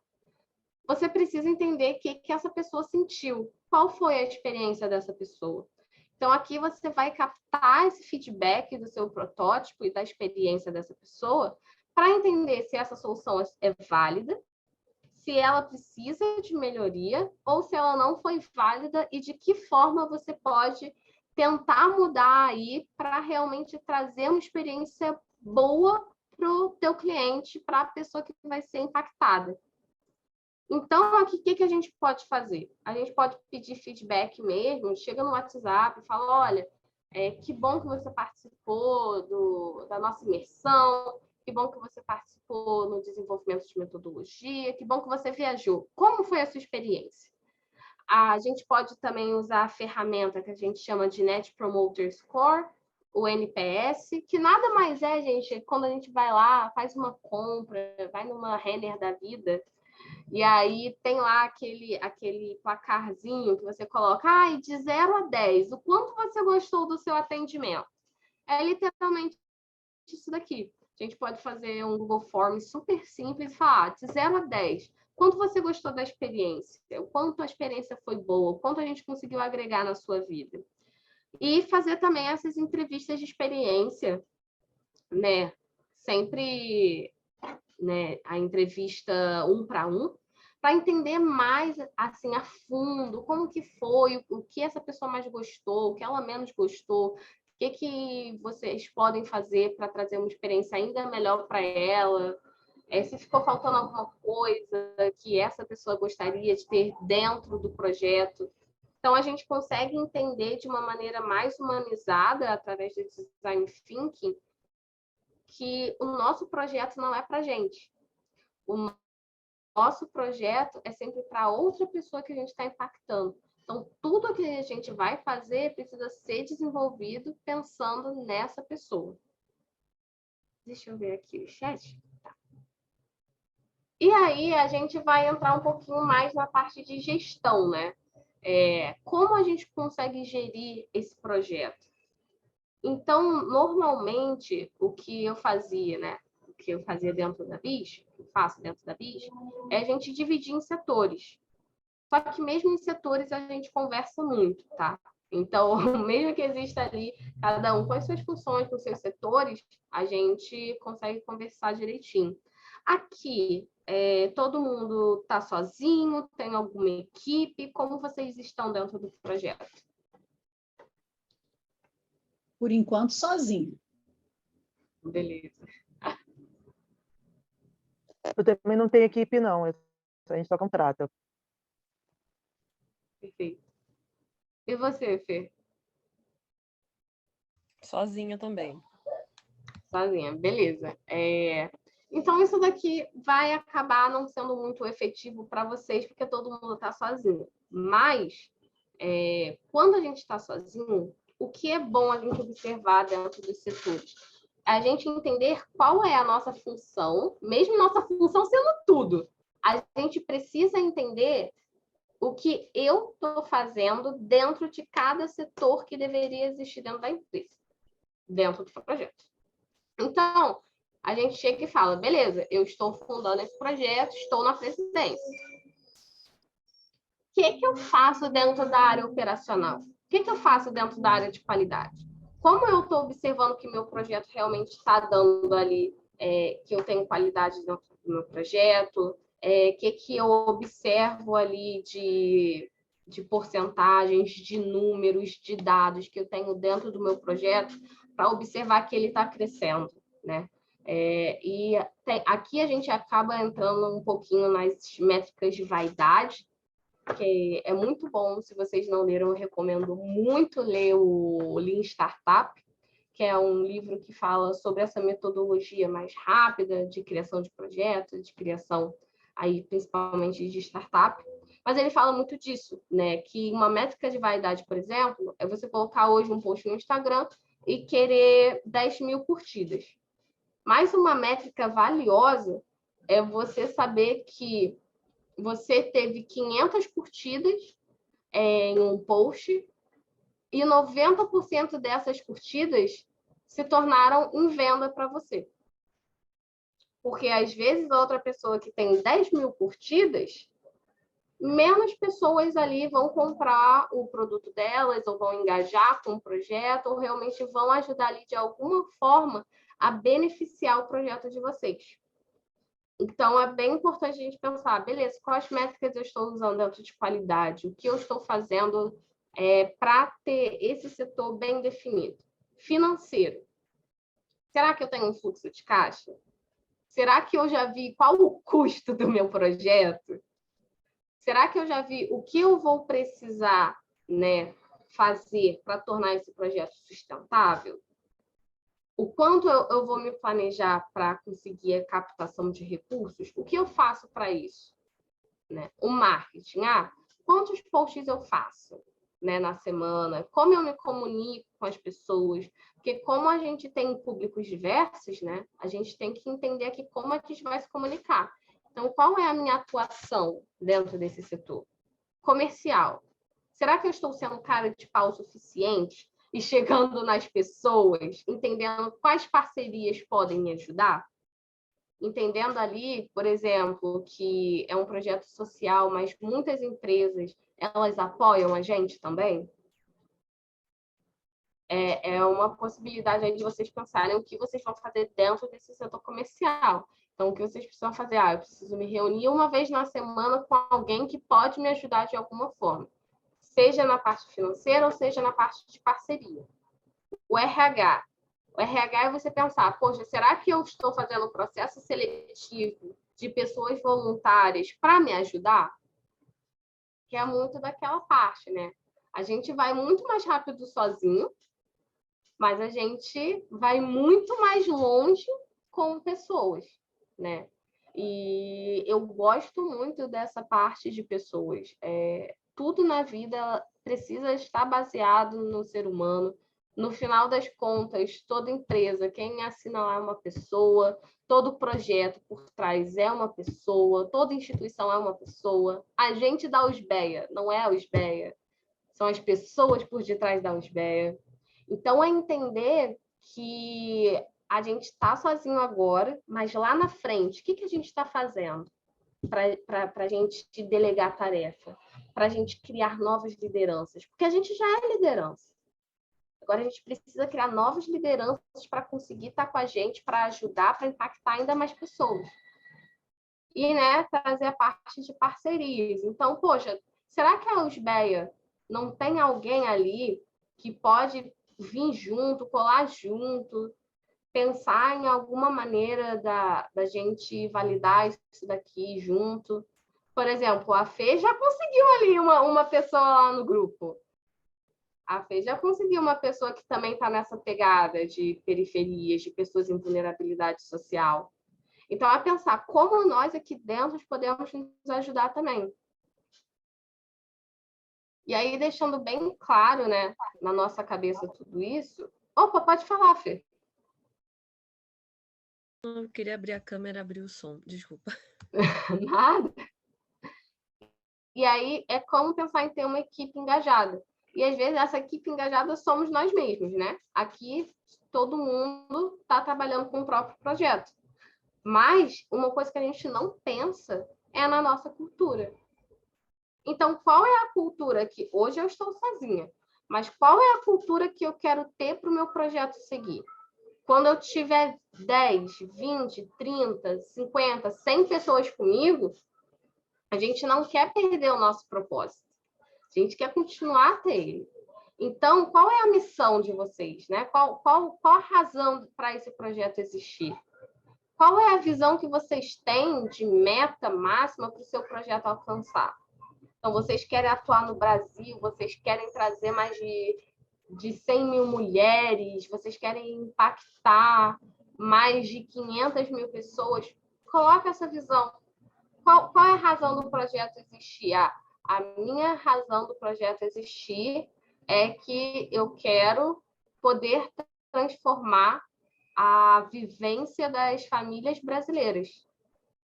você precisa entender o que essa pessoa sentiu, qual foi a experiência dessa pessoa. Então, aqui você vai captar esse feedback do seu protótipo e da experiência dessa pessoa para entender se essa solução é válida, se ela precisa de melhoria ou se ela não foi válida e de que forma você pode tentar mudar aí para realmente trazer uma experiência boa para o teu cliente, para a pessoa que vai ser impactada. Então, aqui, o que a gente pode fazer? A gente pode pedir feedback mesmo, chega no WhatsApp e fala, olha, que bom que você participou da nossa imersão, que bom que você participou no desenvolvimento de metodologia, que bom que você viajou. Como foi a sua experiência? A gente pode também usar a ferramenta que a gente chama de Net Promoter Score, o NPS, que nada mais é, gente, quando a gente vai lá, faz uma compra, vai numa Renner da vida, e aí tem lá aquele placarzinho que você coloca, de 0 a 10, o quanto você gostou do seu atendimento? É literalmente isso daqui. A gente pode fazer um Google Forms super simples e falar, de 0 a 10, quanto você gostou da experiência? O quanto a experiência foi boa? O quanto a gente conseguiu agregar na sua vida? E fazer também essas entrevistas de experiência, né? Sempre, né, a entrevista 1 para 1, para entender mais assim a fundo como que foi, o que essa pessoa mais gostou, o que ela menos gostou, o que vocês podem fazer para trazer uma experiência ainda melhor para ela, se ficou faltando alguma coisa que essa pessoa gostaria de ter dentro do projeto. Então, a gente consegue entender de uma maneira mais humanizada, através do design thinking, que o nosso projeto não é para a gente. O nosso projeto é sempre para outra pessoa que a gente está impactando. Então, tudo que a gente vai fazer precisa ser desenvolvido pensando nessa pessoa. Deixa eu ver aqui o chat. Tá. E aí, a gente vai entrar um pouquinho mais na parte de gestão, né? Como a gente consegue gerir esse projeto? Então, normalmente, o que eu fazia, né? O que eu fazia dentro da BIS, o que eu faço dentro da BIS, é a gente dividir em setores. Só que mesmo em setores a gente conversa muito, tá? Então, mesmo que exista ali cada um com as suas funções, com os seus setores, a gente consegue conversar direitinho. Aqui, todo mundo está sozinho? Tem alguma equipe? Como vocês estão dentro do projeto? Por enquanto, sozinho. Beleza. Eu também não tenho equipe, não. A gente só contrata. Perfeito. E você, Fê? Sozinha também. Sozinha, beleza. Então, isso daqui vai acabar não sendo muito efetivo para vocês, porque todo mundo está sozinho. Mas, quando a gente está sozinho, o que é bom a gente observar dentro dos setores? A gente entender qual é a nossa função, mesmo nossa função sendo tudo. A gente precisa entender o que eu estou fazendo dentro de cada setor que deveria existir dentro da empresa, dentro do projeto. Então, a gente chega e fala, beleza, eu estou fundando esse projeto, estou na presidência. O que eu faço dentro da área operacional? O que eu faço dentro da área de qualidade? Como eu estou observando que meu projeto realmente está dando ali, que eu tenho qualidade dentro do meu projeto? Que eu observo ali de porcentagens, de números, de dados que eu tenho dentro do meu projeto para observar que ele está crescendo, né? Aqui a gente acaba entrando um pouquinho nas métricas de vaidade, que é muito bom. Se vocês não leram, eu recomendo muito ler o Lean Startup, que é um livro que fala sobre essa metodologia mais rápida de criação de projetos, de criação aí principalmente de startup. Mas ele fala muito disso, né? Que uma métrica de vaidade, por exemplo, é você colocar hoje um post no Instagram e querer 10 mil curtidas. Mas uma métrica valiosa é você saber que você teve 500 curtidas em um post e 90% dessas curtidas se tornaram em venda para você. Porque, às vezes, a outra pessoa que tem 10 mil curtidas, menos pessoas ali vão comprar o produto delas, ou vão engajar com o projeto, ou realmente vão ajudar ali de alguma forma a beneficiar o projeto de vocês. Então, é bem importante a gente pensar, beleza, quais métricas eu estou usando dentro de qualidade? O que eu estou fazendo para ter esse setor bem definido? Financeiro. Será que eu tenho um fluxo de caixa? Será que eu já vi qual o custo do meu projeto? Será que eu já vi o que eu vou precisar, né, fazer para tornar esse projeto sustentável? O quanto eu vou me planejar para conseguir a captação de recursos? O que eu faço para isso? Né? O marketing. Quantos posts eu faço, né, na semana? Como eu me comunico com as pessoas? Porque como a gente tem públicos diversos, né, a gente tem que entender aqui como a gente vai se comunicar. Então, qual é a minha atuação dentro desse setor? Comercial. Será que eu estou sendo cara de pau o suficiente e chegando nas pessoas, entendendo quais parcerias podem me ajudar? Entendendo ali, por exemplo, que é um projeto social, mas muitas empresas, elas apoiam a gente também? É uma possibilidade aí de vocês pensarem o que vocês vão fazer dentro desse setor comercial. Então, o que vocês precisam fazer? Eu preciso me reunir uma vez na semana com alguém que pode me ajudar de alguma forma, seja na parte financeira ou seja na parte de parceria. O RH. O RH é você pensar, poxa, será que eu estou fazendo um processo seletivo de pessoas voluntárias para me ajudar? Que é muito daquela parte, né? A gente vai muito mais rápido sozinho, mas a gente vai muito mais longe com pessoas, né? E eu gosto muito dessa parte de pessoas. Tudo na vida precisa estar baseado no ser humano. No final das contas, toda empresa, quem assina lá é uma pessoa, todo projeto por trás é uma pessoa, toda instituição é uma pessoa. A gente da USBEA, não é a USBEA, são as pessoas por detrás da USBEA. Então, é entender que a gente está sozinho agora, mas lá na frente, o que a gente está fazendo para a gente delegar tarefa? Para a gente criar novas lideranças? Porque a gente já é liderança. Agora a gente precisa criar novas lideranças para conseguir estar com a gente, para ajudar, para impactar ainda mais pessoas. E, né, trazer a parte de parcerias. Então, poxa, será que a USBEA não tem alguém ali que pode vir junto, colar junto, pensar em alguma maneira da gente validar isso daqui junto? Por exemplo, a Fê já conseguiu ali uma pessoa lá no grupo. A Fê já conseguiu uma pessoa que também está nessa pegada de periferias, de pessoas em vulnerabilidade social. Então, é pensar como nós aqui dentro podemos nos ajudar também. E aí, deixando bem claro, né, na nossa cabeça tudo isso... Opa, pode falar, Fê. Eu queria abrir a câmera e abrir o som, desculpa. Nada. E aí, é como pensar em ter uma equipe engajada. E, às vezes, essa equipe engajada somos nós mesmos, né? Aqui, todo mundo está trabalhando com o próprio projeto. Mas uma coisa que a gente não pensa é na nossa cultura. Então, qual é a cultura que... Hoje eu estou sozinha, mas qual é a cultura que eu quero ter para o meu projeto seguir? Quando eu tiver 10, 20, 30, 50, 100 pessoas comigo, a gente não quer perder o nosso propósito. A gente quer continuar a ter ele. Então, qual é a missão de vocês, né? Qual a razão para esse projeto existir? Qual é a visão que vocês têm de meta máxima para o seu projeto alcançar? Então, vocês querem atuar no Brasil, vocês querem trazer mais de 100 mil mulheres, vocês querem impactar mais de 500 mil pessoas. Coloca essa visão. Qual é a razão do projeto existir? A minha razão do projeto existir é que eu quero poder transformar a vivência das famílias brasileiras.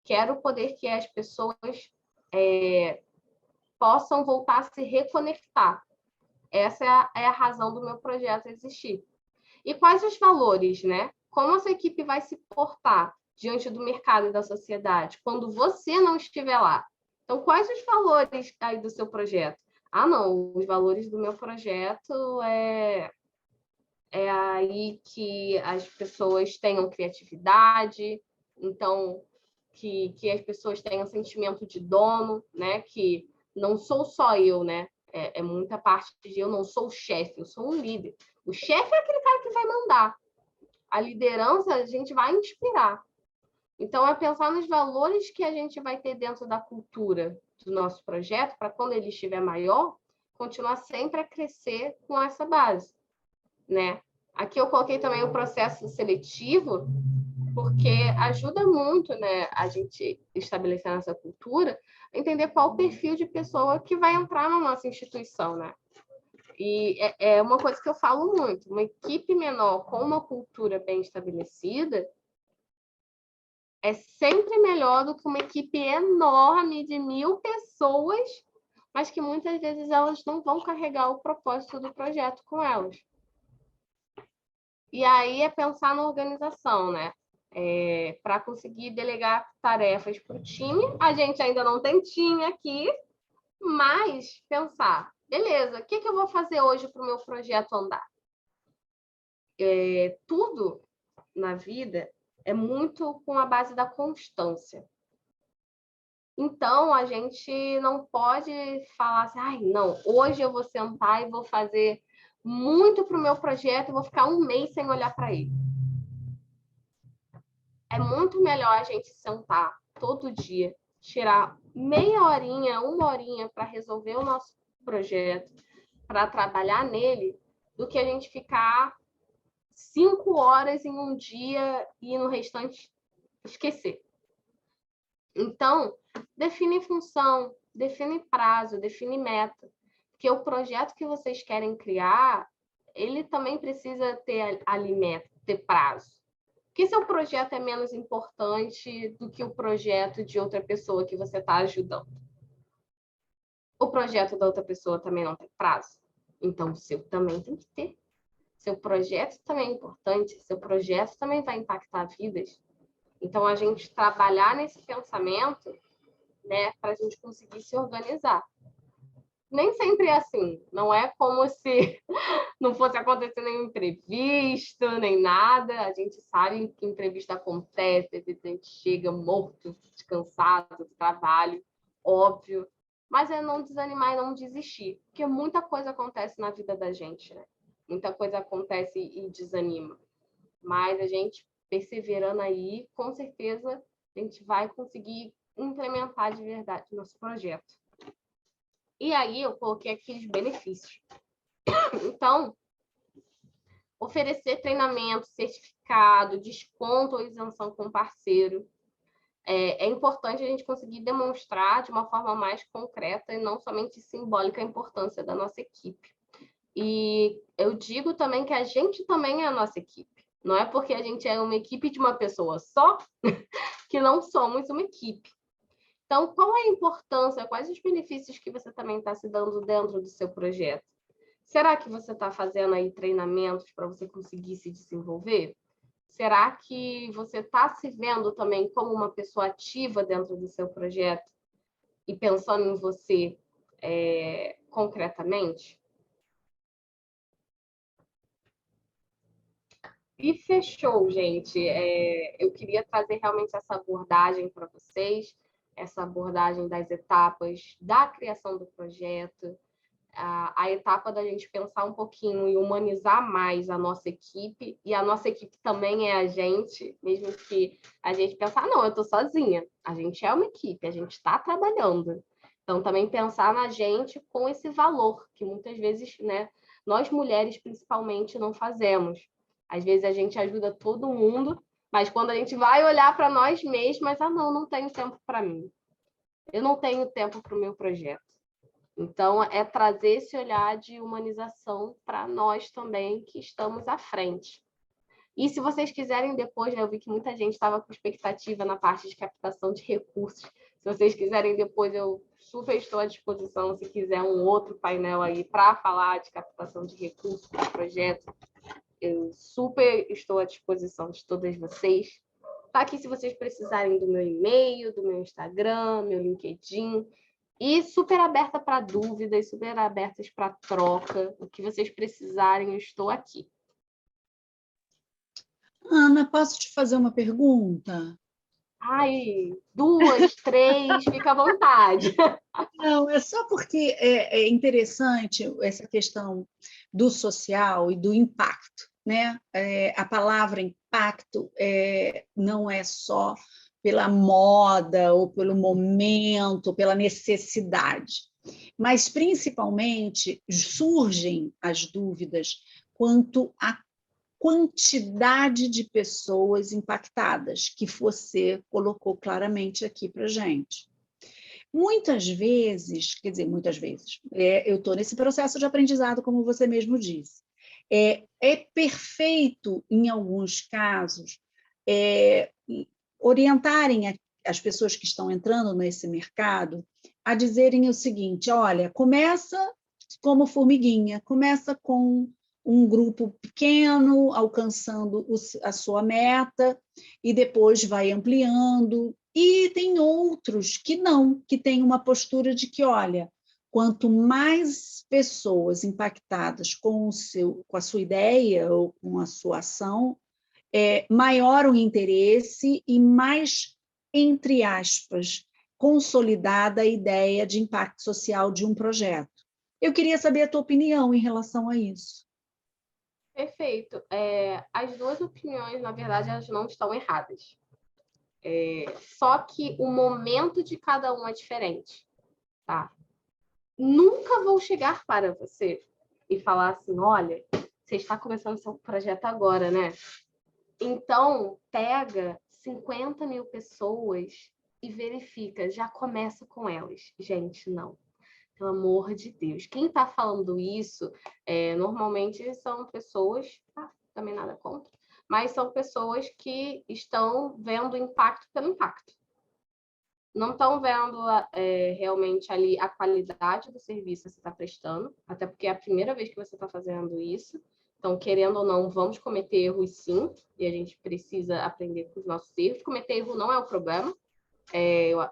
Quero poder que as pessoas possam voltar a se reconectar. Essa é a razão do meu projeto existir. E quais os valores, né? Como essa equipe vai se portar diante do mercado e da sociedade quando você não estiver lá? Então, quais os valores aí do seu projeto? Ah, não, os valores do meu projeto é aí que as pessoas tenham criatividade, então que as pessoas tenham sentimento de dono, né? Que não sou só eu, né? É muita parte de eu não sou o chefe, eu sou um líder. O chefe é aquele cara que vai mandar. A liderança a gente vai inspirar. Então, é pensar nos valores que a gente vai ter dentro da cultura do nosso projeto, para quando ele estiver maior, continuar sempre a crescer com essa base, né? Aqui eu coloquei também o processo seletivo, porque ajuda muito, né, a gente estabelecer essa cultura, entender qual o perfil de pessoa que vai entrar na nossa instituição, né? E é uma coisa que eu falo muito, uma equipe menor com uma cultura bem estabelecida é sempre melhor do que uma equipe enorme de 1000 pessoas, mas que muitas vezes elas não vão carregar o propósito do projeto com elas. E aí é pensar na organização, né? Para conseguir delegar tarefas para o time. A gente ainda não tem time aqui, mas pensar, beleza, o que eu vou fazer hoje para o meu projeto andar? Tudo na vida é muito com a base da constância. Então, a gente não pode falar assim, ai, não, hoje eu vou sentar e vou fazer muito para o meu projeto e vou ficar um mês sem olhar para ele. É muito melhor a gente sentar todo dia, tirar meia horinha, uma horinha para resolver o nosso projeto, para trabalhar nele do que a gente ficar 5 horas em um dia e no restante esquecer. Então, define função, define prazo, define meta. Porque o projeto que vocês querem criar, ele também precisa ter ali meta, ter prazo. Porque seu projeto é menos importante do que o projeto de outra pessoa que você está ajudando. O projeto da outra pessoa também não tem prazo. Então, o seu também tem que ter. Seu projeto também é importante, seu projeto também vai impactar vidas. Então, a gente trabalhar nesse pensamento, né, para a gente conseguir se organizar. Nem sempre é assim, não é como se não fosse acontecer nenhum imprevisto, nem nada. A gente sabe que imprevisto acontece, a gente chega morto, descansado do trabalho, óbvio. Mas é não desanimar e não desistir, porque muita coisa acontece na vida da gente, né? Muita coisa acontece e desanima. Mas a gente perseverando aí, com certeza a gente vai conseguir implementar de verdade o nosso projeto. E aí eu coloquei aqui os benefícios. Então, oferecer treinamento, certificado, desconto ou isenção com parceiro. É importante a gente conseguir demonstrar de uma forma mais concreta e não somente simbólica a importância da nossa equipe. E eu digo também que a gente também é a nossa equipe. Não é porque a gente é uma equipe de uma pessoa só que não somos uma equipe. Então, qual é a importância, quais os benefícios que você também está se dando dentro do seu projeto? Será que você está fazendo aí treinamentos para você conseguir se desenvolver? Será que você está se vendo também como uma pessoa ativa dentro do seu projeto e pensando em você concretamente? E fechou, gente. Eu queria trazer realmente essa abordagem para vocês, essa abordagem das etapas da criação do projeto, a etapa da gente pensar um pouquinho e humanizar mais a nossa equipe, e a nossa equipe também é a gente, mesmo que a gente pensar, não, eu estou sozinha. A gente é uma equipe, a gente está trabalhando. Então, também pensar na gente com esse valor, que muitas vezes, né, nós mulheres, principalmente, não fazemos. Às vezes a gente ajuda todo mundo, mas quando a gente vai olhar para nós mesmas, não tenho tempo para mim. Eu não tenho tempo para o meu projeto. Então, é trazer esse olhar de humanização para nós também, que estamos à frente. E se vocês quiserem depois, né, eu vi que muita gente estava com expectativa na parte de captação de recursos. Se vocês quiserem depois, eu super estou à disposição, se quiser um outro painel aí para falar de captação de recursos para o projeto. Eu super estou à disposição de todas vocês. Tá aqui se vocês precisarem do meu e-mail, do meu Instagram, meu LinkedIn. E super aberta para dúvidas, super abertas para troca. O que vocês precisarem, eu estou aqui. Ana, posso te fazer uma pergunta? Ai, 2, 3, fica à vontade. Não, é só porque é interessante essa questão do social e do impacto, né? A palavra impacto não é só pela moda ou pelo momento, pela necessidade, mas principalmente surgem as dúvidas quanto à quantidade de pessoas impactadas, que você colocou claramente aqui para a gente. Muitas vezes, eu estou nesse processo de aprendizado, como você mesmo disse. É perfeito, em alguns casos, orientarem as pessoas que estão entrando nesse mercado a dizerem o seguinte: olha, começa como formiguinha, começa com um grupo pequeno, alcançando a sua meta, e depois vai ampliando. E tem outros que não, que têm uma postura de que, olha, quanto mais pessoas impactadas com a sua ideia ou com a sua ação, maior o interesse e mais, entre aspas, consolidada a ideia de impacto social de um projeto. Eu queria saber a tua opinião em relação a isso. Perfeito. As duas opiniões, na verdade, elas não estão erradas. Só que o momento de cada um é diferente, tá? Nunca vou chegar para você e falar assim, olha, você está começando seu projeto agora, né? Então, pega 50 mil pessoas e verifica, já começa com elas. Gente, não. Pelo amor de Deus. Quem está falando isso, normalmente são pessoas, também nada contra, mas são pessoas que estão vendo impacto pelo impacto. Não estão vendo realmente ali a qualidade do serviço que você está prestando, até porque é a primeira vez que você está fazendo isso. Então, querendo ou não, vamos cometer erros sim, e a gente precisa aprender com os nossos erros. Cometer erro não é o problema,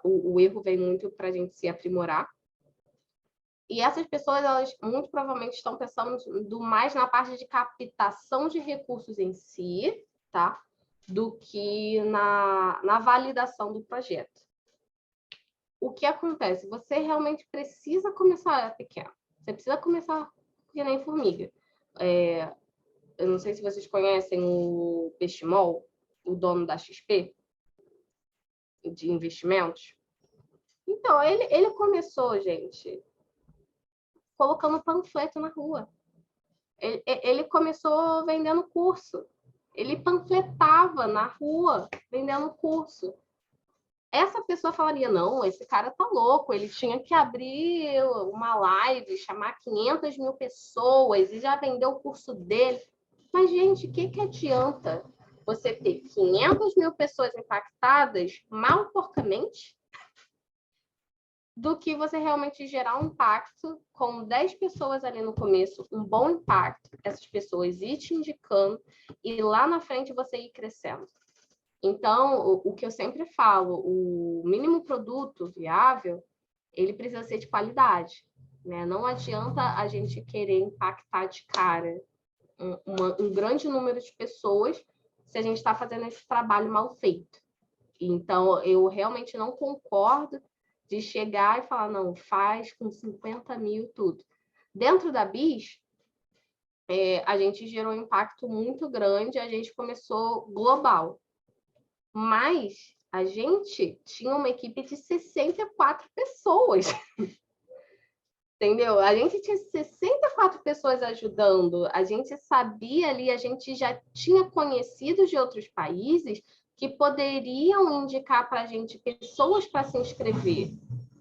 o erro vem muito para a gente se aprimorar. E essas pessoas, elas muito provavelmente estão pensando mais na parte de captação de recursos em si, tá? Do que na validação do projeto. O que acontece? Você realmente precisa começar pequeno. Você precisa começar que nem formiga. Eu não sei se vocês conhecem o Pestimol, o dono da XP, de investimentos. Então, ele começou, gente, colocando panfleto na rua. Ele começou vendendo curso. Ele panfletava na rua, vendendo curso. Essa pessoa falaria, não, esse cara tá louco, ele tinha que abrir uma live, chamar 500 mil pessoas e já vender o curso dele. Mas, gente, o que adianta você ter 500 mil pessoas impactadas mal porcamente do que você realmente gerar um impacto com 10 pessoas ali no começo, um bom impacto, essas pessoas ir te indicando e lá na frente você ir crescendo. Então, o que eu sempre falo, o mínimo produto viável, ele precisa ser de qualidade, né? Não adianta a gente querer impactar de cara um grande número de pessoas se a gente está fazendo esse trabalho mal feito. Então, eu realmente não concordo de chegar e falar, não, faz com 50 mil tudo. Dentro da BIS, a gente gerou um impacto muito grande, a gente começou global. Mas a gente tinha uma equipe de 64 pessoas. Entendeu? A gente tinha 64 pessoas ajudando, a gente sabia ali, a gente já tinha conhecidos de outros países que poderiam indicar para a gente pessoas para se inscrever.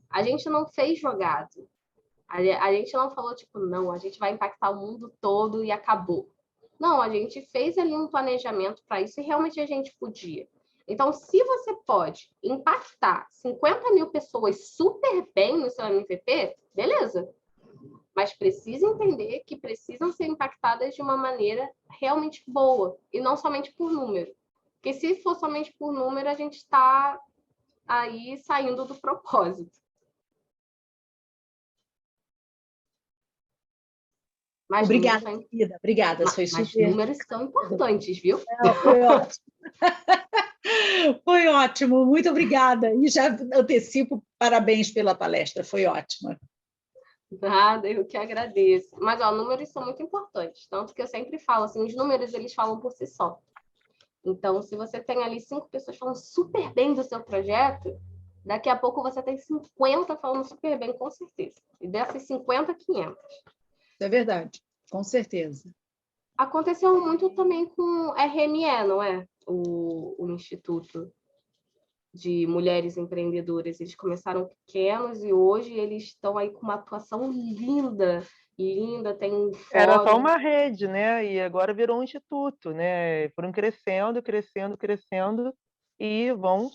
A gente não fez jogado. A gente não falou, tipo, não, a gente vai impactar o mundo todo e acabou. Não, a gente fez ali um planejamento para isso e realmente a gente podia. Então, se você pode impactar 50 mil pessoas super bem no seu MVP, beleza. Mas precisa entender que precisam ser impactadas de uma maneira realmente boa e não somente por número. Porque se for somente por número, a gente está aí saindo do propósito. Mas obrigada, querida. Obrigada. Mas números são importantes, viu? Não, foi ótimo. Foi ótimo, muito obrigada. E já antecipo, parabéns pela palestra, foi ótima. Nada, eu que agradeço. Mas, números são muito importantes. Tanto que eu sempre falo, assim, os números, eles falam por si só. Então, se você tem ali 5 pessoas falando super bem do seu projeto, daqui a pouco você tem 50 falando super bem, com certeza. E dessas 50, 500. É verdade, com certeza. Aconteceu muito também com o RME, não é? O Instituto de Mulheres Empreendedoras. Eles começaram pequenos e hoje eles estão aí com uma atuação linda, tem um fórum. Era só uma rede, né? E agora virou um instituto, né? Foram crescendo e vão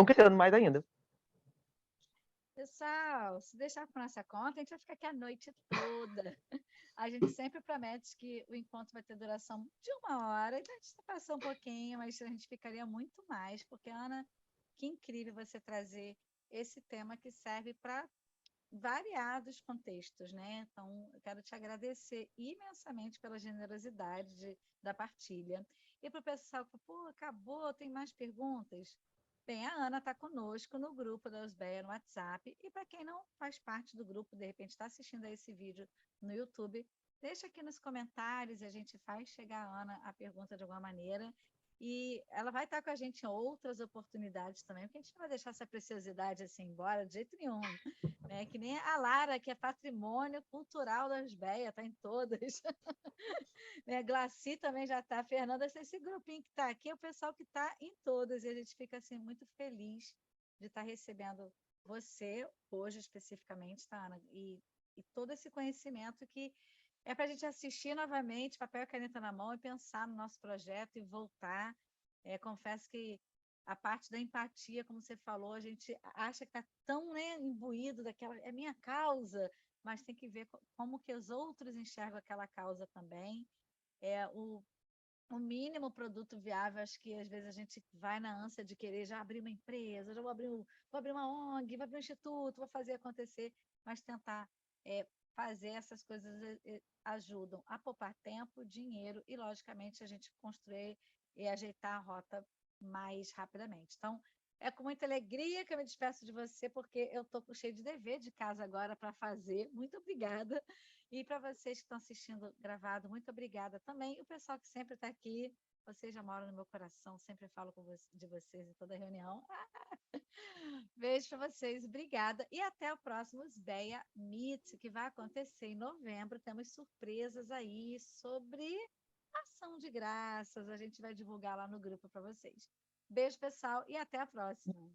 crescendo mais ainda. Pessoal, se deixar por nossa conta, a gente vai ficar aqui a noite toda. A gente sempre promete que o encontro vai ter duração de 1 hora, então a gente passou um pouquinho, mas a gente ficaria muito mais, porque, Ana, que incrível você trazer esse tema que serve para variados contextos, né? Então, eu quero te agradecer imensamente pela generosidade da partilha. E para o pessoal que, pô, acabou, tem mais perguntas? Bem, a Ana está conosco no grupo da USBEA no WhatsApp. E para quem não faz parte do grupo, de repente está assistindo a esse vídeo no YouTube, deixa aqui nos comentários e a gente faz chegar a Ana a pergunta de alguma maneira. E ela vai estar com a gente em outras oportunidades também, porque a gente não vai deixar essa preciosidade assim embora de jeito nenhum, né? Que nem a Lara, que é patrimônio cultural das Beias, está em todas. Né? Glaci também já está, Fernanda, esse grupinho que está aqui é o pessoal que está em todas, e a gente fica assim muito feliz de estar recebendo você hoje especificamente, tá, Ana? E todo esse conhecimento que é para a gente assistir novamente, papel e caneta na mão, e pensar no nosso projeto e voltar. Confesso que a parte da empatia, como você falou, a gente acha que está tão, né, imbuído daquela, é minha causa, mas tem que ver como que os outros enxergam aquela causa também. O mínimo produto viável, acho que às vezes a gente vai na ânsia de querer já abrir uma empresa, já vou abrir uma ONG, vou abrir um instituto, vou fazer acontecer, mas tentar fazer essas coisas ajudam a poupar tempo, dinheiro e, logicamente, a gente construir e ajeitar a rota mais rapidamente. Então, é com muita alegria que eu me despeço de você, porque eu estou cheio de dever de casa agora para fazer. Muito obrigada. E para vocês que estão assistindo gravado, muito obrigada também. E o pessoal que sempre está aqui, vocês já moram no meu coração, sempre falo de vocês em toda reunião. Beijo para vocês, obrigada. E até o próximo SBEA Meet, que vai acontecer em novembro. Temos surpresas aí sobre ação de graças. A gente vai divulgar lá no grupo para vocês. Beijo, pessoal, e até a próxima.